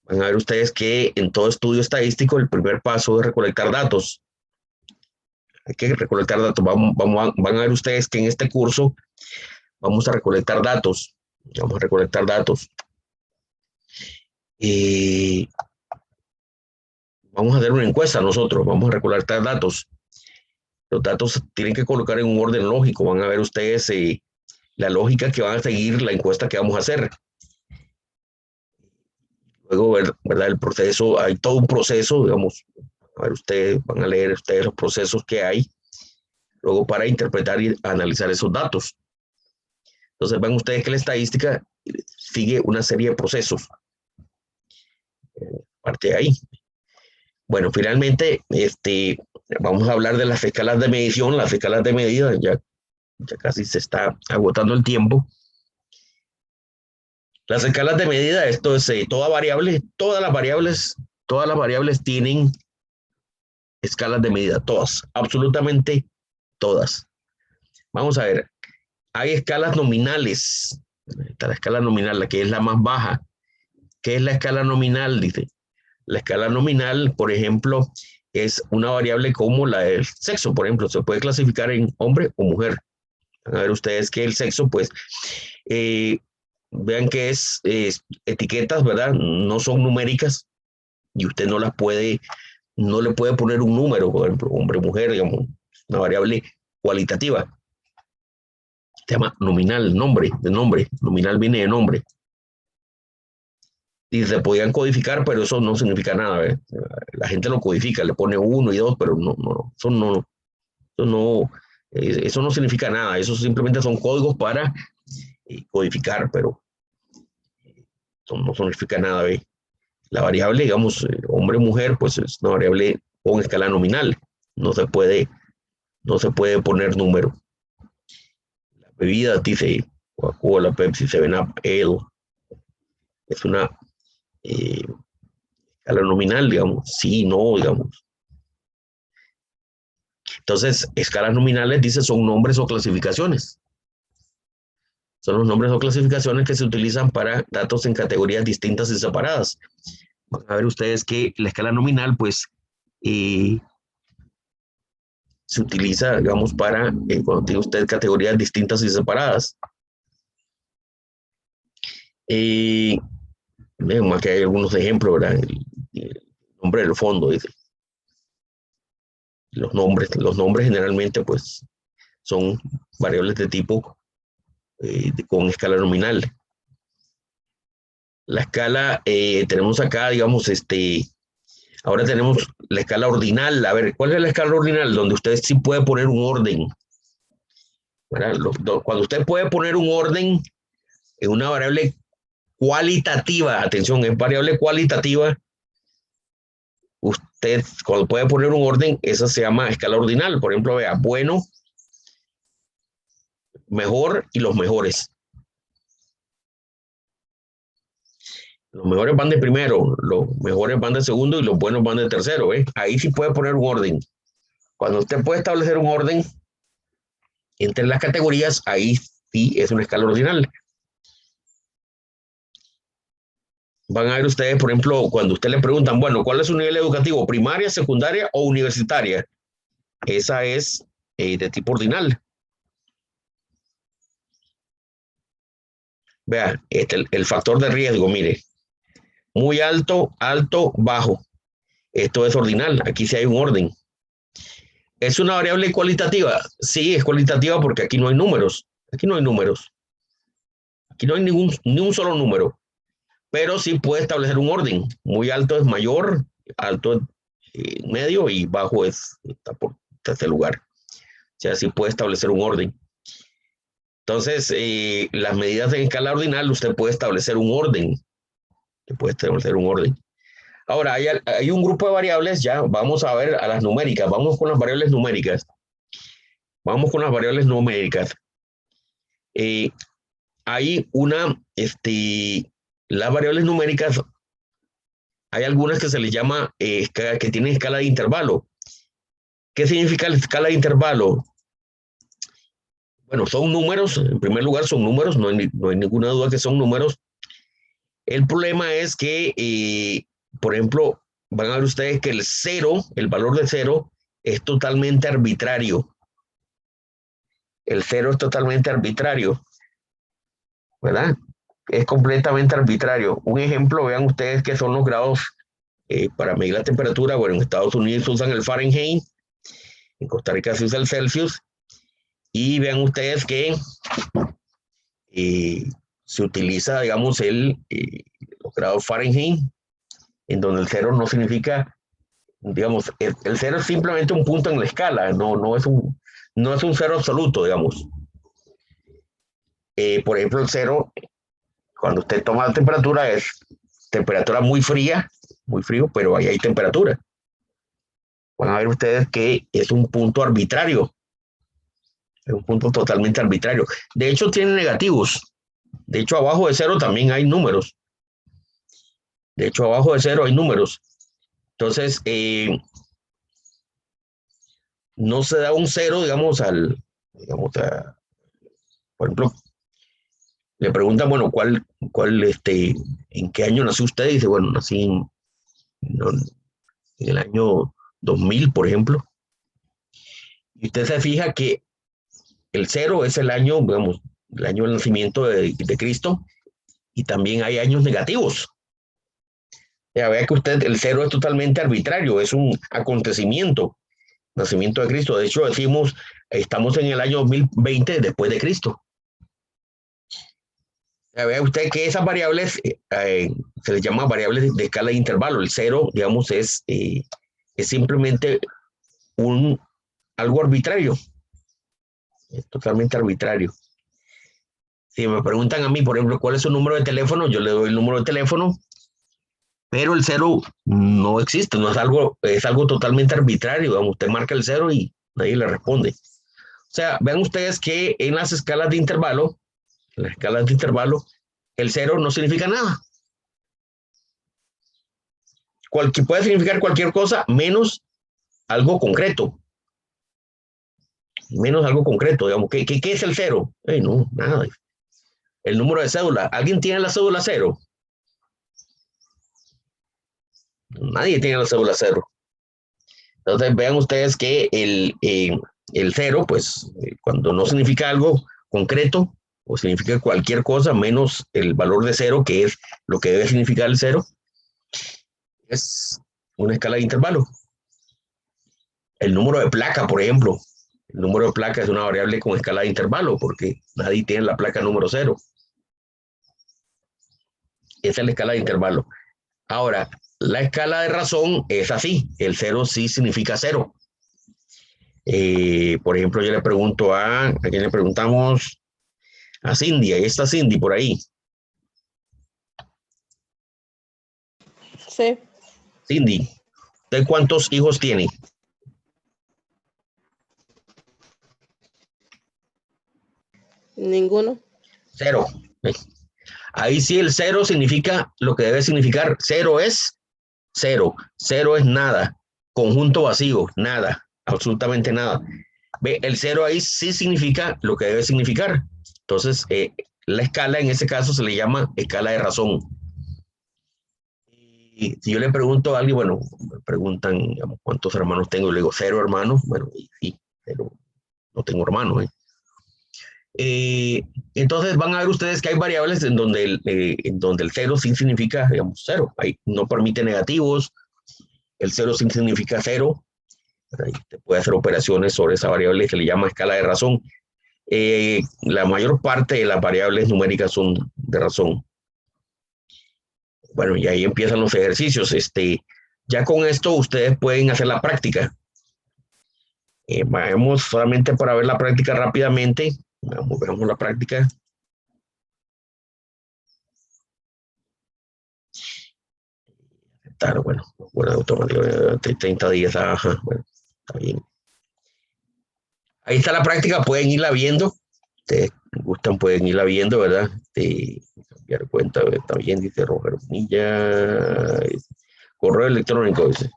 Van a ver ustedes que en todo estudio estadístico el primer paso es recolectar datos. Hay que recolectar datos. Van a ver ustedes que en este curso vamos a recolectar datos. Vamos a recolectar datos. Vamos a hacer una encuesta nosotros. Vamos a recolectar datos. Los datos tienen que colocar en un orden lógico. Van a ver ustedes la lógica que van a seguir la encuesta que vamos a hacer. Luego, ¿verdad? El proceso, hay todo un proceso, digamos, a ver ustedes, van a leer ustedes los procesos que hay luego para interpretar y analizar esos datos. Entonces ven ustedes que la estadística sigue una serie de procesos. Parte de ahí. Bueno, finalmente, vamos a hablar de las escalas de medición, las escalas de medida, ya casi se está agotando el tiempo. Las escalas de medida, esto es toda variable, todas las variables tienen escalas de medida, todas, absolutamente todas. Vamos a ver, hay escalas nominales. Está la escala nominal, la que es la más baja. ¿Qué es la escala nominal? Dice. La escala nominal, por ejemplo, es una variable como la del sexo, por ejemplo, se puede clasificar en hombre o mujer. Van a ver ustedes que el sexo, pues, vean que es etiquetas, ¿verdad? No son numéricas y usted no le puede poner un número, por ejemplo, hombre o mujer, digamos, una variable cualitativa. Se llama nominal, nombre. Nominal viene de nombre. Y se podían codificar, pero eso no significa nada. La gente lo codifica, le pone 1 y 2, pero eso no significa nada. Eso simplemente son códigos para codificar, pero no significa nada. ¿Ve? La variable, digamos, hombre o mujer, pues es una variable con escala nominal. No se puede poner número. La bebida dice Coca-Cola, Pepsi, 7-Up, Ale. Es una escala nominal, digamos, sí, no, digamos. Entonces, escalas nominales, dice, son nombres o clasificaciones. Son los nombres o clasificaciones que se utilizan para datos en categorías distintas y separadas. Van a ver ustedes que la escala nominal, pues, se utiliza, digamos, para, cuando tiene usted categorías distintas y separadas. Vemos que hay algunos ejemplos, ¿verdad? El nombre del fondo, dice. Los nombres generalmente, pues, son variables de tipo con escala nominal. La escala, tenemos acá, digamos, ahora tenemos la escala ordinal. A ver, ¿cuál es la escala ordinal? Donde usted sí puede poner un orden. Cuando usted puede poner un orden en una variable cualitativa, atención, es variable cualitativa, usted cuando puede poner un orden, esa se llama escala ordinal. Por ejemplo, vea, bueno, mejor y los mejores. Los mejores van de primero, los mejores van de segundo y los buenos van de tercero. ¿Ve? Ahí sí puede poner un orden. Cuando usted puede establecer un orden entre las categorías, ahí sí es una escala ordinal. Van a ver ustedes, por ejemplo, cuando usted le preguntan, bueno, ¿cuál es su nivel educativo? ¿Primaria, secundaria o universitaria? Esa es de tipo ordinal. Vea, el factor de riesgo, mire. Muy alto, alto, bajo. Esto es ordinal. Aquí sí hay un orden. ¿Es una variable cualitativa? Sí, es cualitativa porque aquí no hay números. Aquí no hay números. Aquí no hay ni un solo número. Pero sí puede establecer un orden. Muy alto es mayor, alto es medio y bajo está por tercer lugar. O sea, sí puede establecer un orden. Entonces, las medidas en escala ordinal, usted puede establecer un orden. Ahora, hay un grupo de variables, ya vamos a ver a las numéricas. Vamos con las variables numéricas. Hay las variables numéricas, hay algunas que se les llama, que tienen escala de intervalo. ¿Qué significa la escala de intervalo? Bueno, son números, en primer lugar son números, no hay ninguna duda que son números. El problema es que, por ejemplo, van a ver ustedes que el valor de 0 es totalmente arbitrario. El 0 es totalmente arbitrario, ¿verdad? Es completamente arbitrario. Un ejemplo, vean ustedes que son los grados para medir la temperatura. Bueno, en Estados Unidos usan el Fahrenheit, en Costa Rica se usa el Celsius, y vean ustedes que se utiliza, digamos, los grados Fahrenheit, en donde el 0 no significa, digamos, el 0 es simplemente un punto en la escala, no no es un cero absoluto, digamos. Por ejemplo, el cero, cuando usted toma la temperatura, es temperatura muy fría, muy frío, pero ahí hay temperatura. Van a ver ustedes que es un punto arbitrario. Es un punto totalmente arbitrario. De hecho, tiene negativos. De hecho, abajo de cero también hay números. De hecho, abajo de cero hay números. Entonces, no se da un cero, digamos, por ejemplo, le preguntan, bueno, ¿en qué año nació usted? Y dice, bueno, nací en el año 2000, por ejemplo. Y usted se fija que el cero es el año, digamos, el año del nacimiento de Cristo, y también hay años negativos. Ya vea que el cero es totalmente arbitrario, es un acontecimiento, nacimiento de Cristo. De hecho, decimos, estamos en el año 2020 después de Cristo. Ya vea usted que esas variables se les llama variables de escala de intervalo. El cero, digamos, es simplemente algo arbitrario. Es totalmente arbitrario. Si me preguntan a mí, por ejemplo, cuál es su número de teléfono, yo le doy el número de teléfono, pero el cero no existe, no es algo, es algo totalmente arbitrario. Digamos, usted marca el cero y nadie le responde. O sea, vean ustedes que en las escalas de intervalo, el cero no significa nada. Puede significar cualquier cosa menos algo concreto. Menos algo concreto, digamos. ¿Qué es el cero? No, nada. El número de cédula. ¿Alguien tiene la cédula cero? Nadie tiene la cédula cero. Entonces vean ustedes que el cero, pues, cuando no significa algo concreto, o significa cualquier cosa menos el valor de cero, que es lo que debe significar el cero, es una escala de intervalo. El número de placa, por ejemplo. El número de placa es una variable con escala de intervalo, porque nadie tiene la placa número 0. Esa es la escala de intervalo. Ahora, la escala de razón es así. El 0 sí significa 0. Por ejemplo, yo le pregunto ¿a quién le preguntamos? A Cindy. Ahí está Cindy por ahí. Sí. Cindy, ¿usted cuántos hijos tiene? Ninguno. 0. Ahí sí el 0 significa lo que debe significar. 0 es 0. 0 es nada. Conjunto vacío, nada. Absolutamente nada. Ve, el 0 ahí sí significa lo que debe significar. Entonces, la escala en ese caso se le llama escala de razón. Y si yo le pregunto a alguien, bueno, me preguntan, digamos, ¿cuántos hermanos tengo? Yo le digo, 0 hermanos. Bueno, sí, pero no tengo hermanos. Entonces van a ver ustedes que hay variables en donde el 0 sí significa, digamos, 0. Ahí no permite negativos. El 0 sí significa 0. Ahí usted puede hacer operaciones sobre esa variable que se le llama escala de razón. La mayor parte de las variables numéricas son de razón. Bueno, y ahí empiezan los ejercicios. Ya con esto ustedes pueden hacer la práctica. Vamos solamente para ver la práctica rápidamente. Veamos la práctica. Claro, bueno, automático, 30 días, ajá, bueno, está bien. Ahí está la práctica, pueden irla viendo. Ustedes gustan, pueden irla viendo, ¿verdad? Cambiar cuenta, está bien, dice Roger Bonilla. Correo electrónico, dice.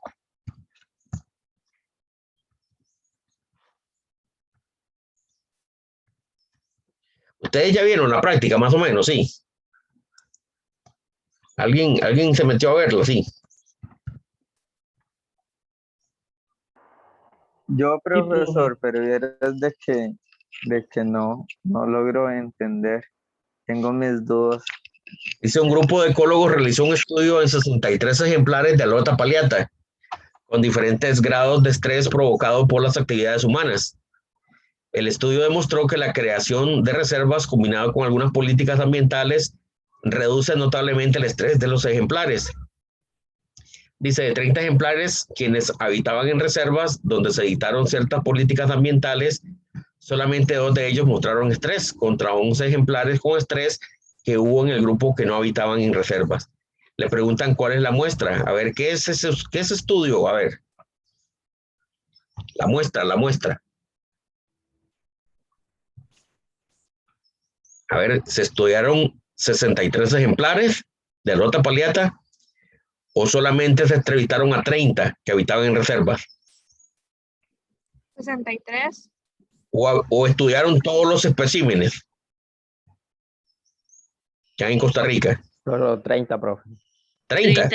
Ustedes ya vieron la práctica, más o menos, sí. ¿Alguien se metió a verlo, sí? Yo, profesor, pero es de que no logro entender. Tengo mis dudas. Dice, un grupo de ecólogos realizó un estudio en 63 ejemplares de Alota palliata, con diferentes grados de estrés provocado por las actividades humanas. El estudio demostró que la creación de reservas combinado con algunas políticas ambientales reduce notablemente el estrés de los ejemplares. Dice, de 30 ejemplares, quienes habitaban en reservas donde se dictaron ciertas políticas ambientales solamente 2 de ellos mostraron estrés contra 11 ejemplares con estrés que hubo en el grupo que no habitaban en reservas. Le preguntan cuál es la muestra. A ver, ¿qué es ese estudio? A ver. La muestra. A ver, ¿se estudiaron 63 ejemplares de Alota palliata o solamente se entrevistaron a 30 que habitaban en reservas? 63. O estudiaron todos los especímenes que hay en Costa Rica. Solo 30, profe. 30.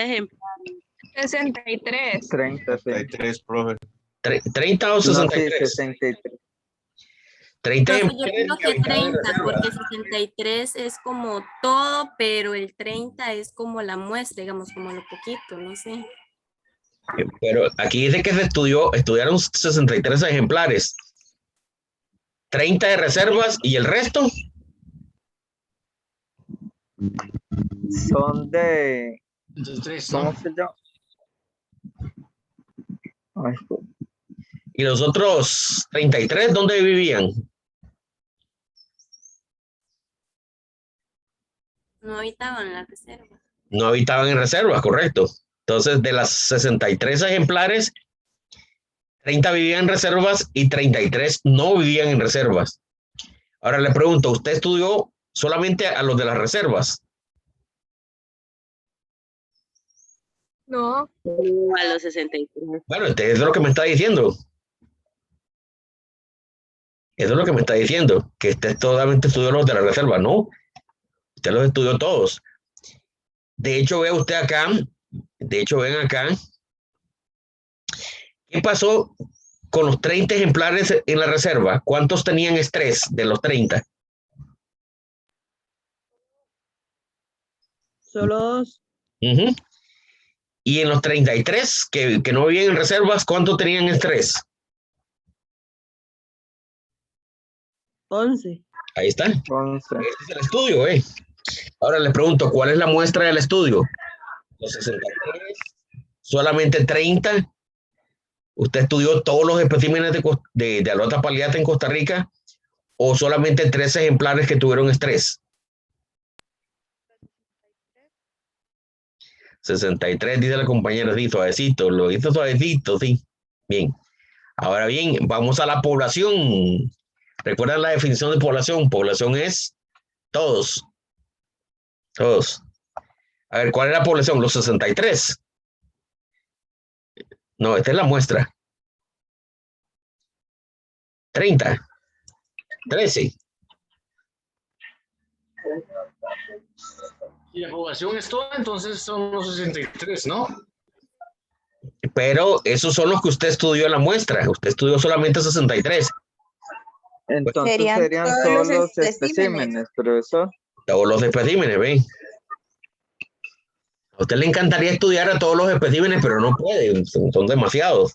63. 30, sí. 33, profe. 30 o No, sí, 63. 63. 30 Entonces, yo ejemplares creo que que habitaban en 30, reservas. porque 63 es como todo, pero el 30 es como la muestra, digamos, como lo poquito, no sé. Pero aquí dice que estudiaron 63 ejemplares. 30 de reservas y el resto. Son de... Entonces, ¿Cómo ¿no? se llama? Ay, Y los otros 33, ¿dónde vivían? No habitaban en la reserva. No habitaban en reservas, correcto. Entonces, de las 63 ejemplares, 30 vivían en reservas y 33 no vivían en reservas. Ahora le pregunto, ¿usted estudió solamente a los de las reservas? No. A los 63. Bueno, eso es lo que me está diciendo. Eso es lo que me está diciendo, que usted solamente estudió los de la reserva. No, usted los estudió todos. De hecho, ven acá, ¿qué pasó con los 30 ejemplares en la reserva? ¿Cuántos tenían estrés de los 30? Solo 2. Uh-huh. Y en los 33 que no vivían en reservas, ¿cuántos tenían estrés? 11. Ahí está. 11. Este es el estudio, ¿eh? Ahora les pregunto, ¿cuál es la muestra del estudio? Los 63, solamente 30. ¿Usted estudió todos los especímenes de Alota palliata en Costa Rica o solamente 3 ejemplares que tuvieron estrés? 63, dice la compañera, sí, suavecito, lo hizo suavecito, sí. Bien. Ahora bien, vamos a la población. ¿Recuerdan la definición de población? Población es todos. Todos. A ver, ¿cuál es la población? Los 63. No, esta es la muestra. 30. 13. Y la población es toda, entonces son los 63, ¿no? Pero esos son los que usted estudió en la muestra. Usted estudió solamente 63. Entonces Serían serían todos todos los los especímenes. especímenes, profesor. Todos los especímenes, ¿ven? A usted le encantaría estudiar a todos los especímenes, pero no puede. Son demasiados.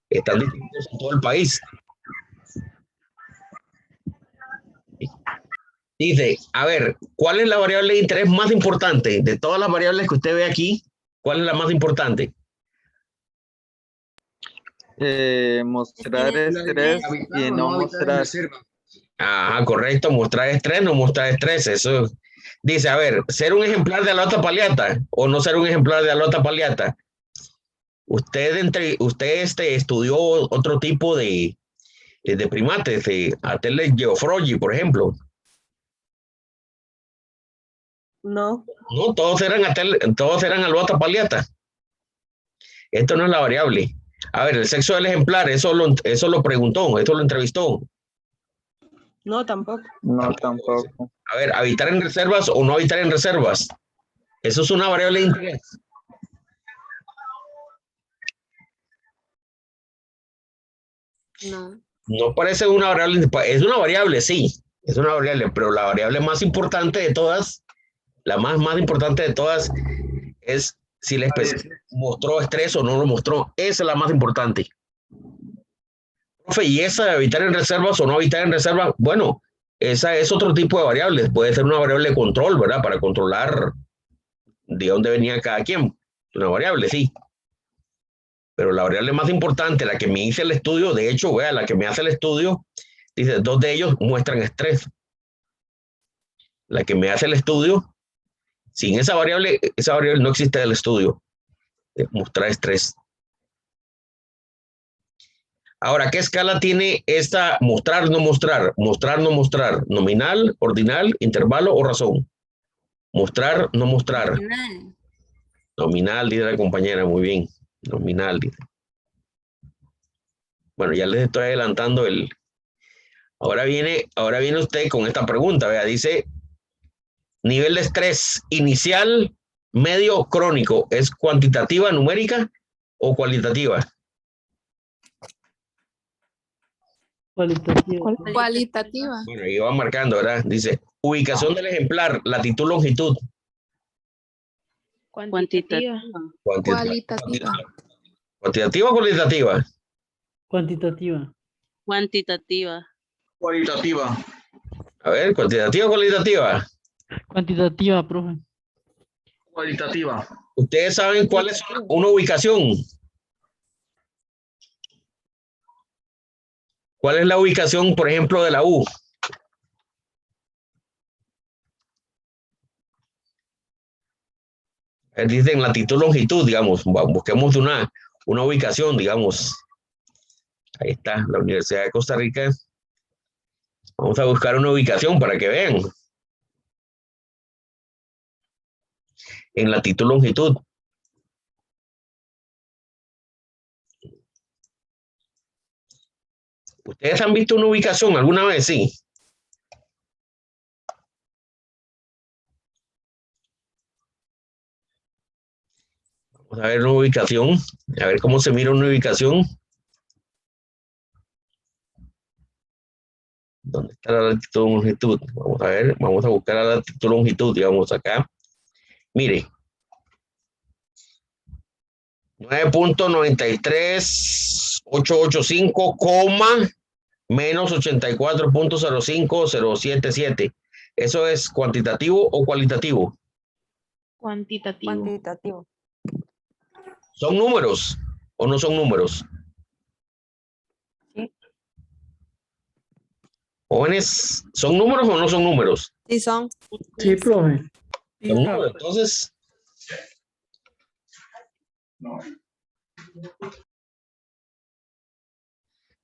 Están distribuidos en todo el país. Dice, a ver, ¿cuál es la variable de interés más importante? De todas las variables que usted ve aquí, ¿cuál es la más importante? Mostrar estrés y no mostrar. Ajá, correcto, mostrar estrés, no mostrar estrés. Eso dice, a ver, ser un ejemplar de Alota palliata o no ser un ejemplar de Alota palliata. Usted estudió otro tipo de primates, Ateles geoffroyi, por ejemplo. No. No, todos eran Alota palliata. Esto no es la variable. A ver, el sexo del ejemplar, eso lo preguntó, eso lo entrevistó. No, tampoco. No, tampoco. A ver, habitar en reservas o no habitar en reservas. Eso es una variable de interés. No. No parece una variable, es una variable, sí, es una variable, pero la variable más importante de todas, la más importante de todas es si la especie mostró estrés o no lo mostró. Esa es la más importante. Profe, ¿y esa de habitar en reservas o no habitar en reservas? Bueno, esa es otro tipo de variables. Puede ser una variable de control, ¿verdad? Para controlar de dónde venía cada quien. Una variable, sí. Pero la variable más importante, la que me hice el estudio, de hecho, vea, la que me hace el estudio, Dice, 2 de ellos muestran estrés. La que me hace el estudio, sin esa variable no existe el estudio. Mostrar estrés. Ahora, ¿qué escala tiene esta mostrar, no mostrar? Mostrar, no mostrar. Nominal, ordinal, intervalo o razón. Mostrar, no mostrar. Nominal. Nominal, dice la compañera, muy bien. Nominal, dice. Bueno, ya les estoy adelantando el... Ahora viene usted con esta pregunta, vea, dice, nivel de estrés inicial, medio, crónico, ¿es cuantitativa, numérica o cualitativa? Cualitativa. Cualitativa. Bueno, ahí va marcando, ¿verdad? Dice, ubicación del ejemplar, latitud, longitud. Cuantitativa. Cualitativa. ¿Cuantitativa o cualitativa? Cuantitativa. Cuantitativa. Cualitativa. A ver, ¿cuantitativa o cualitativa? Cuantitativa, profe. Cualitativa. ¿Ustedes saben cuál es una ubicación? ¿Cuál es la ubicación, por ejemplo, de la U? Dicen latitud, longitud, digamos. Busquemos una ubicación, digamos. Ahí está, la Universidad de Costa Rica. Vamos a buscar una ubicación para que vean. En latitud, longitud. ¿Ustedes han visto una ubicación alguna vez? Sí. Vamos a ver una ubicación. A ver cómo se mira una ubicación. ¿Dónde está la latitud, longitud? Vamos a ver, vamos a buscar la latitud, longitud, digamos acá. Mire. 9.93885, menos 84.05077. ¿Eso es cuantitativo o cualitativo? Cuantitativo. ¿Son números o no son números? Sí. Jóvenes, ¿son números o no son números? Sí son. Sí, profe. Son números.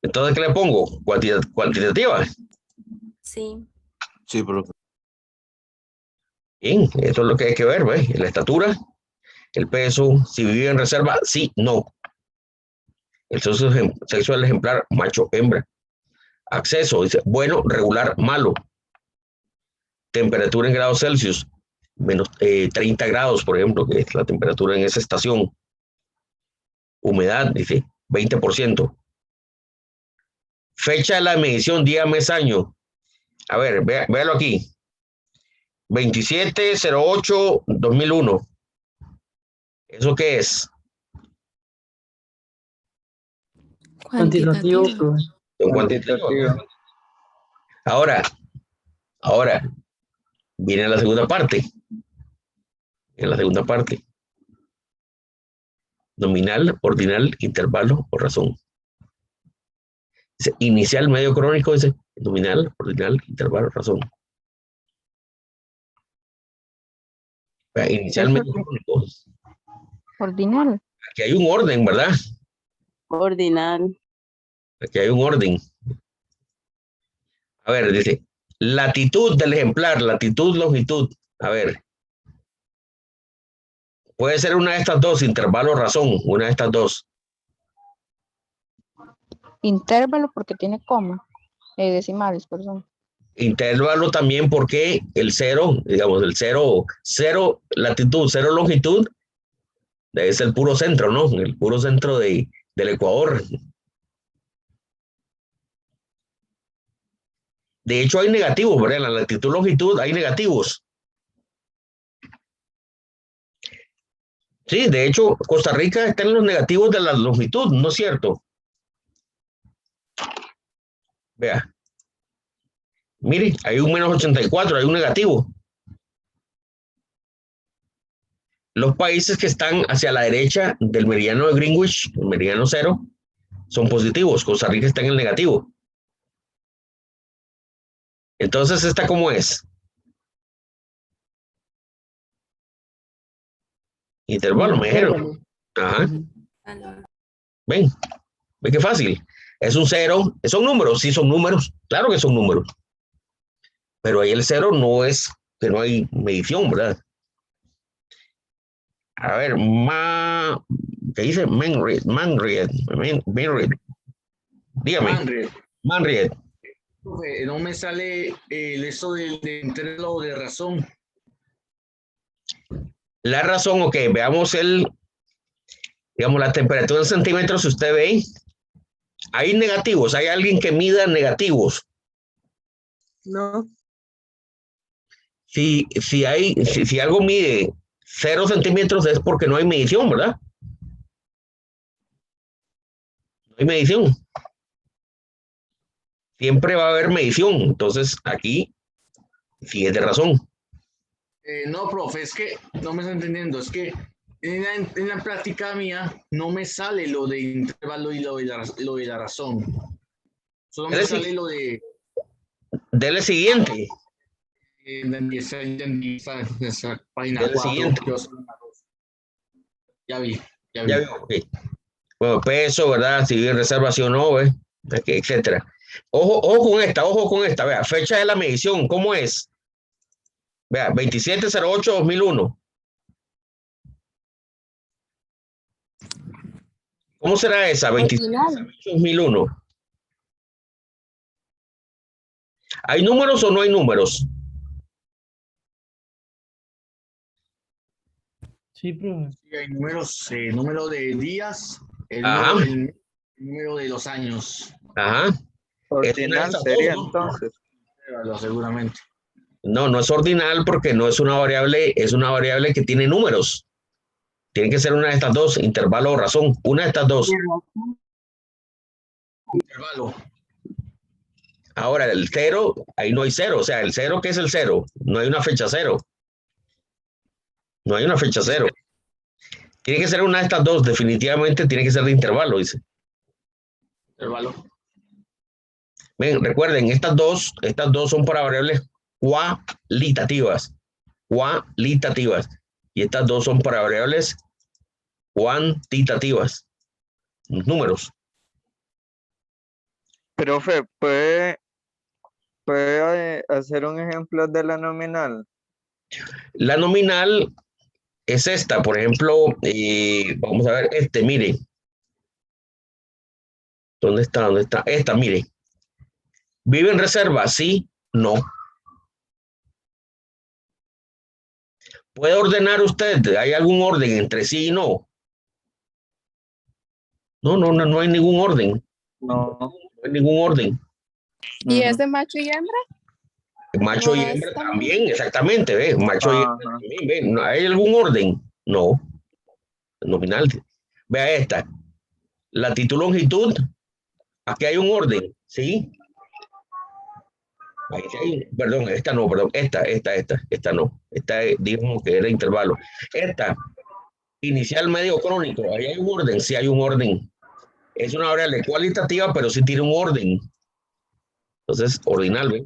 Entonces, ¿qué le pongo? ¿Cuantitativa? Sí. Sí, profe. Bien, eso es lo que hay que ver, ¿ves? La estatura, el peso, si vive en reserva, sí, no. El sexo del ejemplar, macho, hembra. Acceso, dice, bueno, regular, malo. Temperatura en grados Celsius, menos 30 grados, por ejemplo, que es la temperatura en esa estación. Humedad, dice, 20%. Fecha de la medición, día, mes, año. A ver, véalo aquí. 27/08/2001. ¿Eso qué es? Cuantitativo, profe. Un cuantitativo. Ahora, viene la segunda parte. En la segunda parte. Nominal, ordinal, intervalo o razón. Dice, inicial, medio, crónico, dice nominal, ordinal, intervalo, razón. Inicial, medio, crónico. Ordinal. Aquí hay un orden, ¿verdad? Ordinal. Aquí hay un orden. A ver, dice, latitud del ejemplar, latitud, longitud. A ver. Puede ser una de estas dos, intervalo, razón, una de estas dos. Intervalo porque tiene coma. Decimales, perdón. Intervalo también porque el cero, digamos, el cero latitud, cero longitud, es el puro centro, ¿no? El puro centro del Ecuador. De hecho, hay negativos, ¿verdad? En la latitud, longitud hay negativos. Sí, de hecho, Costa Rica está en los negativos de la longitud, ¿no es cierto? Vea. Mire, hay un menos 84, hay un negativo. Los países que están hacia la derecha del meridiano de Greenwich, el meridiano cero, son positivos. Costa Rica está en el negativo. Entonces, ¿esta cómo es? Intervalo, me dijeron. Ajá. Ven, ven qué fácil. Es un cero. ¿Son números? Sí, son números. Claro que son números. Pero ahí el cero no es, que no hay medición, ¿verdad? A ver, ¿qué dice? Manried. Dígame. Manried. No me sale eso de intervalo de razón. La razón, ok, veamos digamos, la temperatura en centímetros, usted ve, hay negativos, hay alguien que mida negativos. No. Si algo mide 0 centímetros es porque no hay medición, ¿verdad? No hay medición. Siempre va a haber medición. Entonces, aquí sí es de razón. No, profe, es que no me está entendiendo. Es que en la práctica mía no me sale lo de intervalo y lo de la razón. Solo me sale lo de... Dele siguiente. Esa página Dele 4. siguiente. Ya vi. Ya vio, ok. Bueno, peso, ¿verdad? Si bien reservación o no, ¿ves? Aquí, etcétera. Ojo con esta, vea, fecha de la medición, ¿cómo es? Vea, 27/08/2001. ¿Cómo será esa? 27/08/2001. ¿Hay números o no hay números? Sí, profe. Sí, hay números, número de días, el número de los años. Ajá. Ordinal sería entonces. Seguramente. No, no es ordinal porque no es una variable, es una variable que tiene números. Tiene que ser una de estas dos, intervalo o razón. Una de estas dos. Intervalo. Ahora, el cero, ahí no hay cero. O sea, el cero, ¿qué es el cero? No hay una fecha cero. No hay una fecha cero. Tiene que ser una de estas dos. Definitivamente tiene que ser de intervalo, dice. Intervalo. Ven, recuerden, estas dos son para variables cualitativas. Cualitativas. Y estas dos son para variables cuantitativas. Números. Profe, ¿puede hacer un ejemplo de la nominal? La nominal es esta, por ejemplo, vamos a ver, mire. ¿Dónde está? Esta, mire. ¿Vive en reserva? Sí, no. ¿Puede ordenar usted? ¿Hay algún orden entre sí y no? No hay ningún orden. No. No hay ningún orden. ¿Y es de macho y hembra? Macho y No es hembra también. también, exactamente, ¿ve? Macho y hembra también, ¿ve? ¿No hay algún orden? No. Nominal. Vea esta. Latitud, longitud. Aquí hay un orden, ¿sí? Ahí hay, perdón, esta no, perdón, esta no. Esta digamos que era intervalo. Esta, inicial, medio, crónico. Ahí hay un orden, sí hay un orden. Es una variable cualitativa, pero sí tiene un orden. Entonces, ordinal, ¿ve?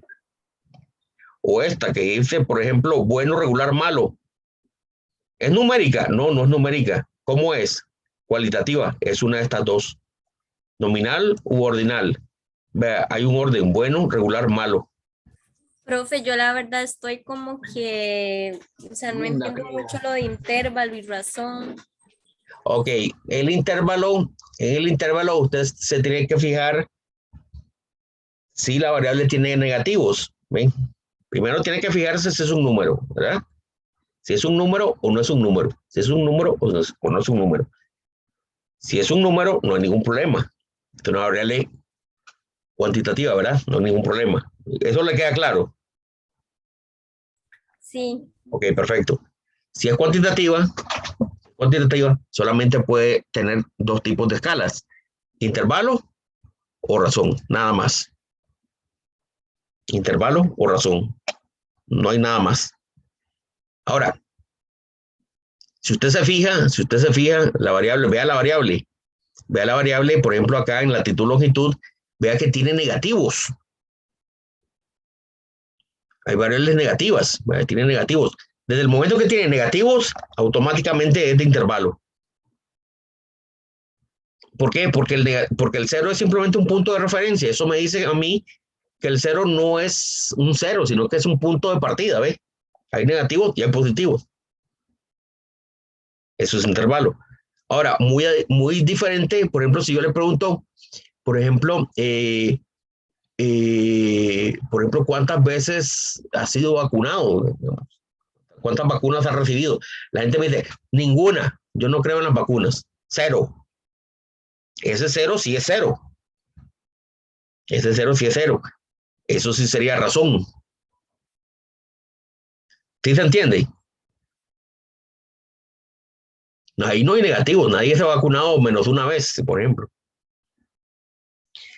O esta que dice, por ejemplo, bueno, regular, malo. ¿Es numérica? No, no es numérica. ¿Cómo es? Cualitativa. Es una de estas dos. Nominal u ordinal. Vea, hay un orden, bueno, regular, malo. Profe, yo la verdad estoy como que, o sea, no entiendo mucho lo de intervalo y razón. Ok, en el intervalo usted se tiene que fijar si la variable tiene negativos. ¿Ven? Primero tiene que fijarse si es un número, ¿verdad? Si es un número o no es un número. Si es un número o no es un número. Si es un número, no hay ningún problema. Esto es una variable cuantitativa, ¿verdad? No hay ningún problema. ¿Eso le queda claro? Sí. Ok, perfecto. Si es cuantitativa, solamente puede tener dos tipos de escalas. Intervalo o razón, nada más. Intervalo o razón. No hay nada más. Ahora, si usted se fija, la variable, vea la variable, por ejemplo, acá en latitud, longitud, vea que tiene negativos. Hay variables negativas, ¿verdad? Tiene negativos. Desde el momento que tiene negativos, automáticamente es de intervalo. ¿Por qué? Porque el 0 es simplemente un punto de referencia. Eso me dice a mí que el 0 no es un 0, sino que es un punto de partida, ¿ves? Hay negativos y hay positivos. Eso es intervalo. Ahora, muy diferente, por ejemplo, si yo le pregunto, por ejemplo, ¿cuántas veces ha sido vacunado? ¿Cuántas vacunas ha recibido? La gente me dice, ninguna. Yo no creo en las vacunas. 0. Ese 0 sí es 0. Ese 0 sí es 0. Eso sí sería razón. ¿Sí se entiende? Ahí no hay negativos. Nadie se ha vacunado menos una vez, por ejemplo.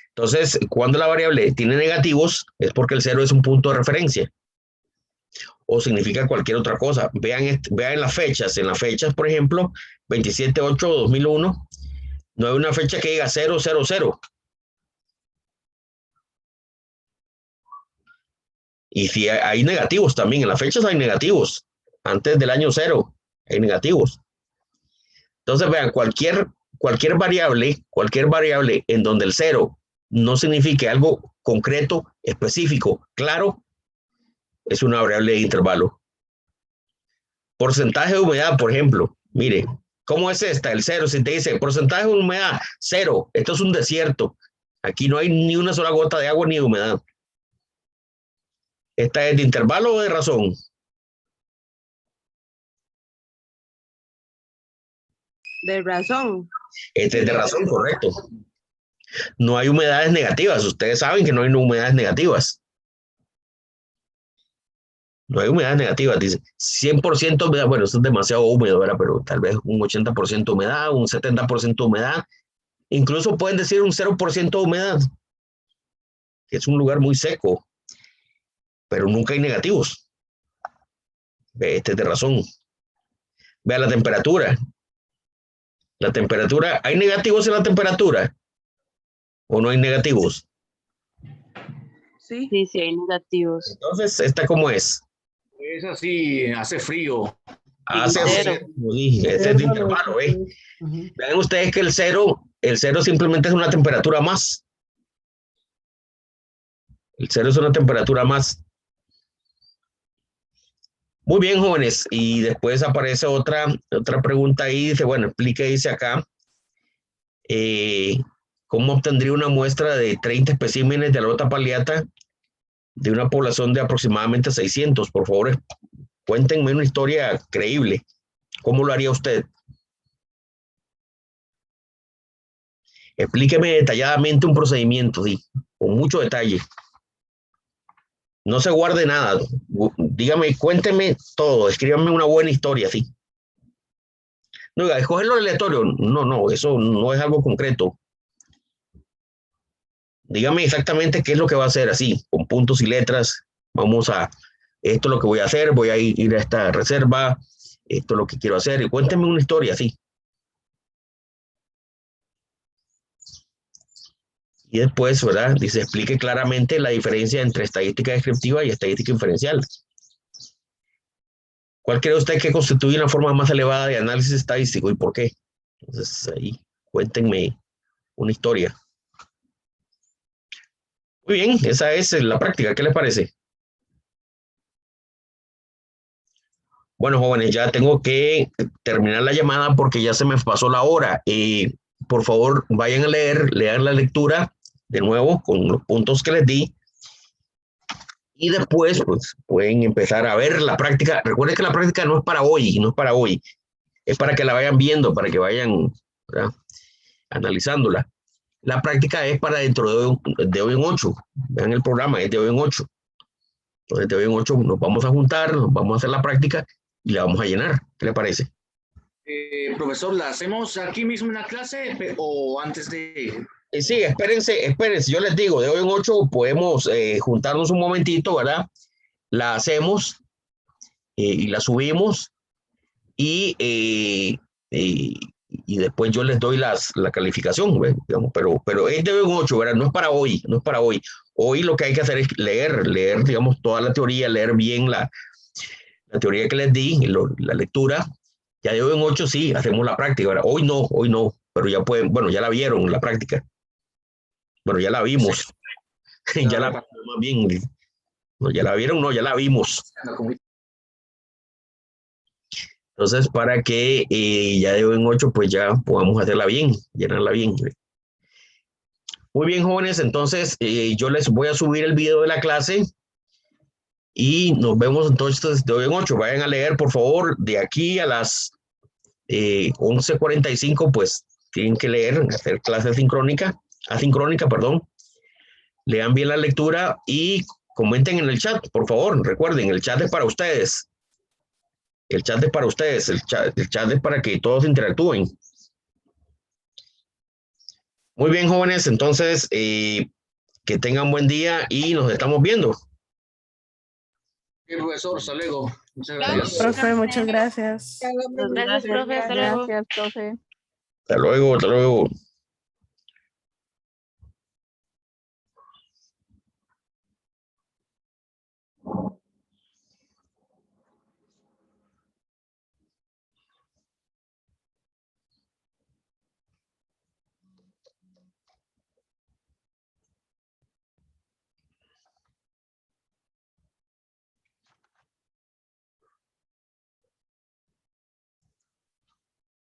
Entonces, cuando la variable tiene negativos, es porque el 0 es un punto de referencia. O significa cualquier otra cosa. Vean en las fechas. En las fechas, por ejemplo, 27/8/2001, no hay una fecha que diga 000. Y si hay negativos también, en las fechas hay negativos. Antes del año 0 hay negativos. Entonces, vean, cualquier variable en donde el 0 no signifique algo concreto, específico, claro, es una variable de intervalo. Porcentaje de humedad, por ejemplo. Mire, ¿cómo es esta? El 0, si te dice porcentaje de humedad, 0. Esto es un desierto. Aquí no hay ni una sola gota de agua ni de humedad. ¿Esta es de intervalo o de razón? De razón. Esta es de razón, correcto. No hay humedades negativas. Ustedes saben que no hay humedades negativas. No hay humedades negativas. Dice 100% humedad. Bueno, eso es demasiado húmedo, ¿verdad? Pero tal vez un 80% humedad, un 70% humedad. Incluso pueden decir un 0% humedad. Que es un lugar muy seco. Pero nunca hay negativos. Este es de razón. Vea la temperatura. La temperatura, ¿hay negativos en la temperatura? ¿O no hay negativos? Sí, sí hay negativos. Entonces, ¿esta cómo es? Es así, hace frío. Hace Cero. frío, como dije, este es de intervalo, ¿eh? Vean ustedes que el 0 simplemente es una temperatura más. El 0 es una temperatura más. Muy bien, jóvenes. Y después aparece otra pregunta ahí. Dice, bueno, explique, dice acá, ¿cómo obtendría una muestra de 30 especímenes de Alota palliata de una población de aproximadamente 600? Por favor, cuéntenme una historia creíble. ¿Cómo lo haría usted? Explíqueme detalladamente un procedimiento, sí, con mucho detalle. No se guarde nada. Dígame, cuénteme todo. Escríbame una buena historia, sí. No, escogerlo aleatorio. No, eso no es algo concreto. Dígame exactamente qué es lo que va a hacer, así, con puntos y letras. Vamos a, esto es lo que voy a hacer, voy a ir a esta reserva, esto es lo que quiero hacer. Y cuénteme una historia, así. Y después, ¿verdad? Dice, explique claramente la diferencia entre estadística descriptiva y estadística inferencial. ¿Cuál cree usted que constituye una forma más elevada de análisis estadístico y por qué? Entonces, ahí, cuéntenme una historia. Muy bien, esa es la práctica. ¿Qué les parece? Bueno, jóvenes, ya tengo que terminar la llamada porque ya se me pasó la hora. Por favor, vayan a lean la lectura de nuevo con los puntos que les di. Y después, pues, pueden empezar a ver la práctica. Recuerden que la práctica no es para hoy, Es para que la vayan viendo, para que vayan, ¿verdad?, analizándola. La práctica es para dentro de hoy en 8. Vean el programa, es de hoy en 8. Entonces, de hoy en 8 nos vamos a juntar, nos vamos a hacer la práctica y la vamos a llenar. ¿Qué le parece? Profesor, ¿la hacemos aquí mismo en la clase o antes de...? Sí, espérense. Yo les digo, de hoy en 8 podemos juntarnos un momentito, ¿verdad? La hacemos y la subimos y y después yo les doy la calificación, ¿ve? Digamos, pero es de un 8, ¿verdad? No es para hoy, no es para hoy. Hoy lo que hay que hacer es leer, digamos, toda la teoría, leer bien la teoría que les di, la lectura. Ya de hoy en 8 sí, hacemos la práctica, ¿verdad? Hoy no, pero ya pueden, bueno, ya la vieron la práctica. Bueno, ya la vimos. Ya la más bien. No, ya la vieron, no, ya la vimos. Entonces, para que ya de hoy en 8, pues ya podamos hacerla bien, llenarla bien. Muy bien, jóvenes, entonces yo les voy a subir el video de la clase y nos vemos entonces de hoy en 8. Vayan a leer, por favor, de aquí a las 11:45, pues tienen que leer, hacer clase asincrónica, perdón. Lean bien la lectura y comenten en el chat, por favor. Recuerden, el chat es para ustedes. El chat es para ustedes, el chat es para que todos interactúen. Muy bien, jóvenes, entonces que tengan buen día y nos estamos viendo. Sí, profesor, hasta luego. Muchas Gracias. gracias. Profe, muchas gracias. Gracias, profe. Hasta luego. Gracias, profe. Hasta luego, hasta luego.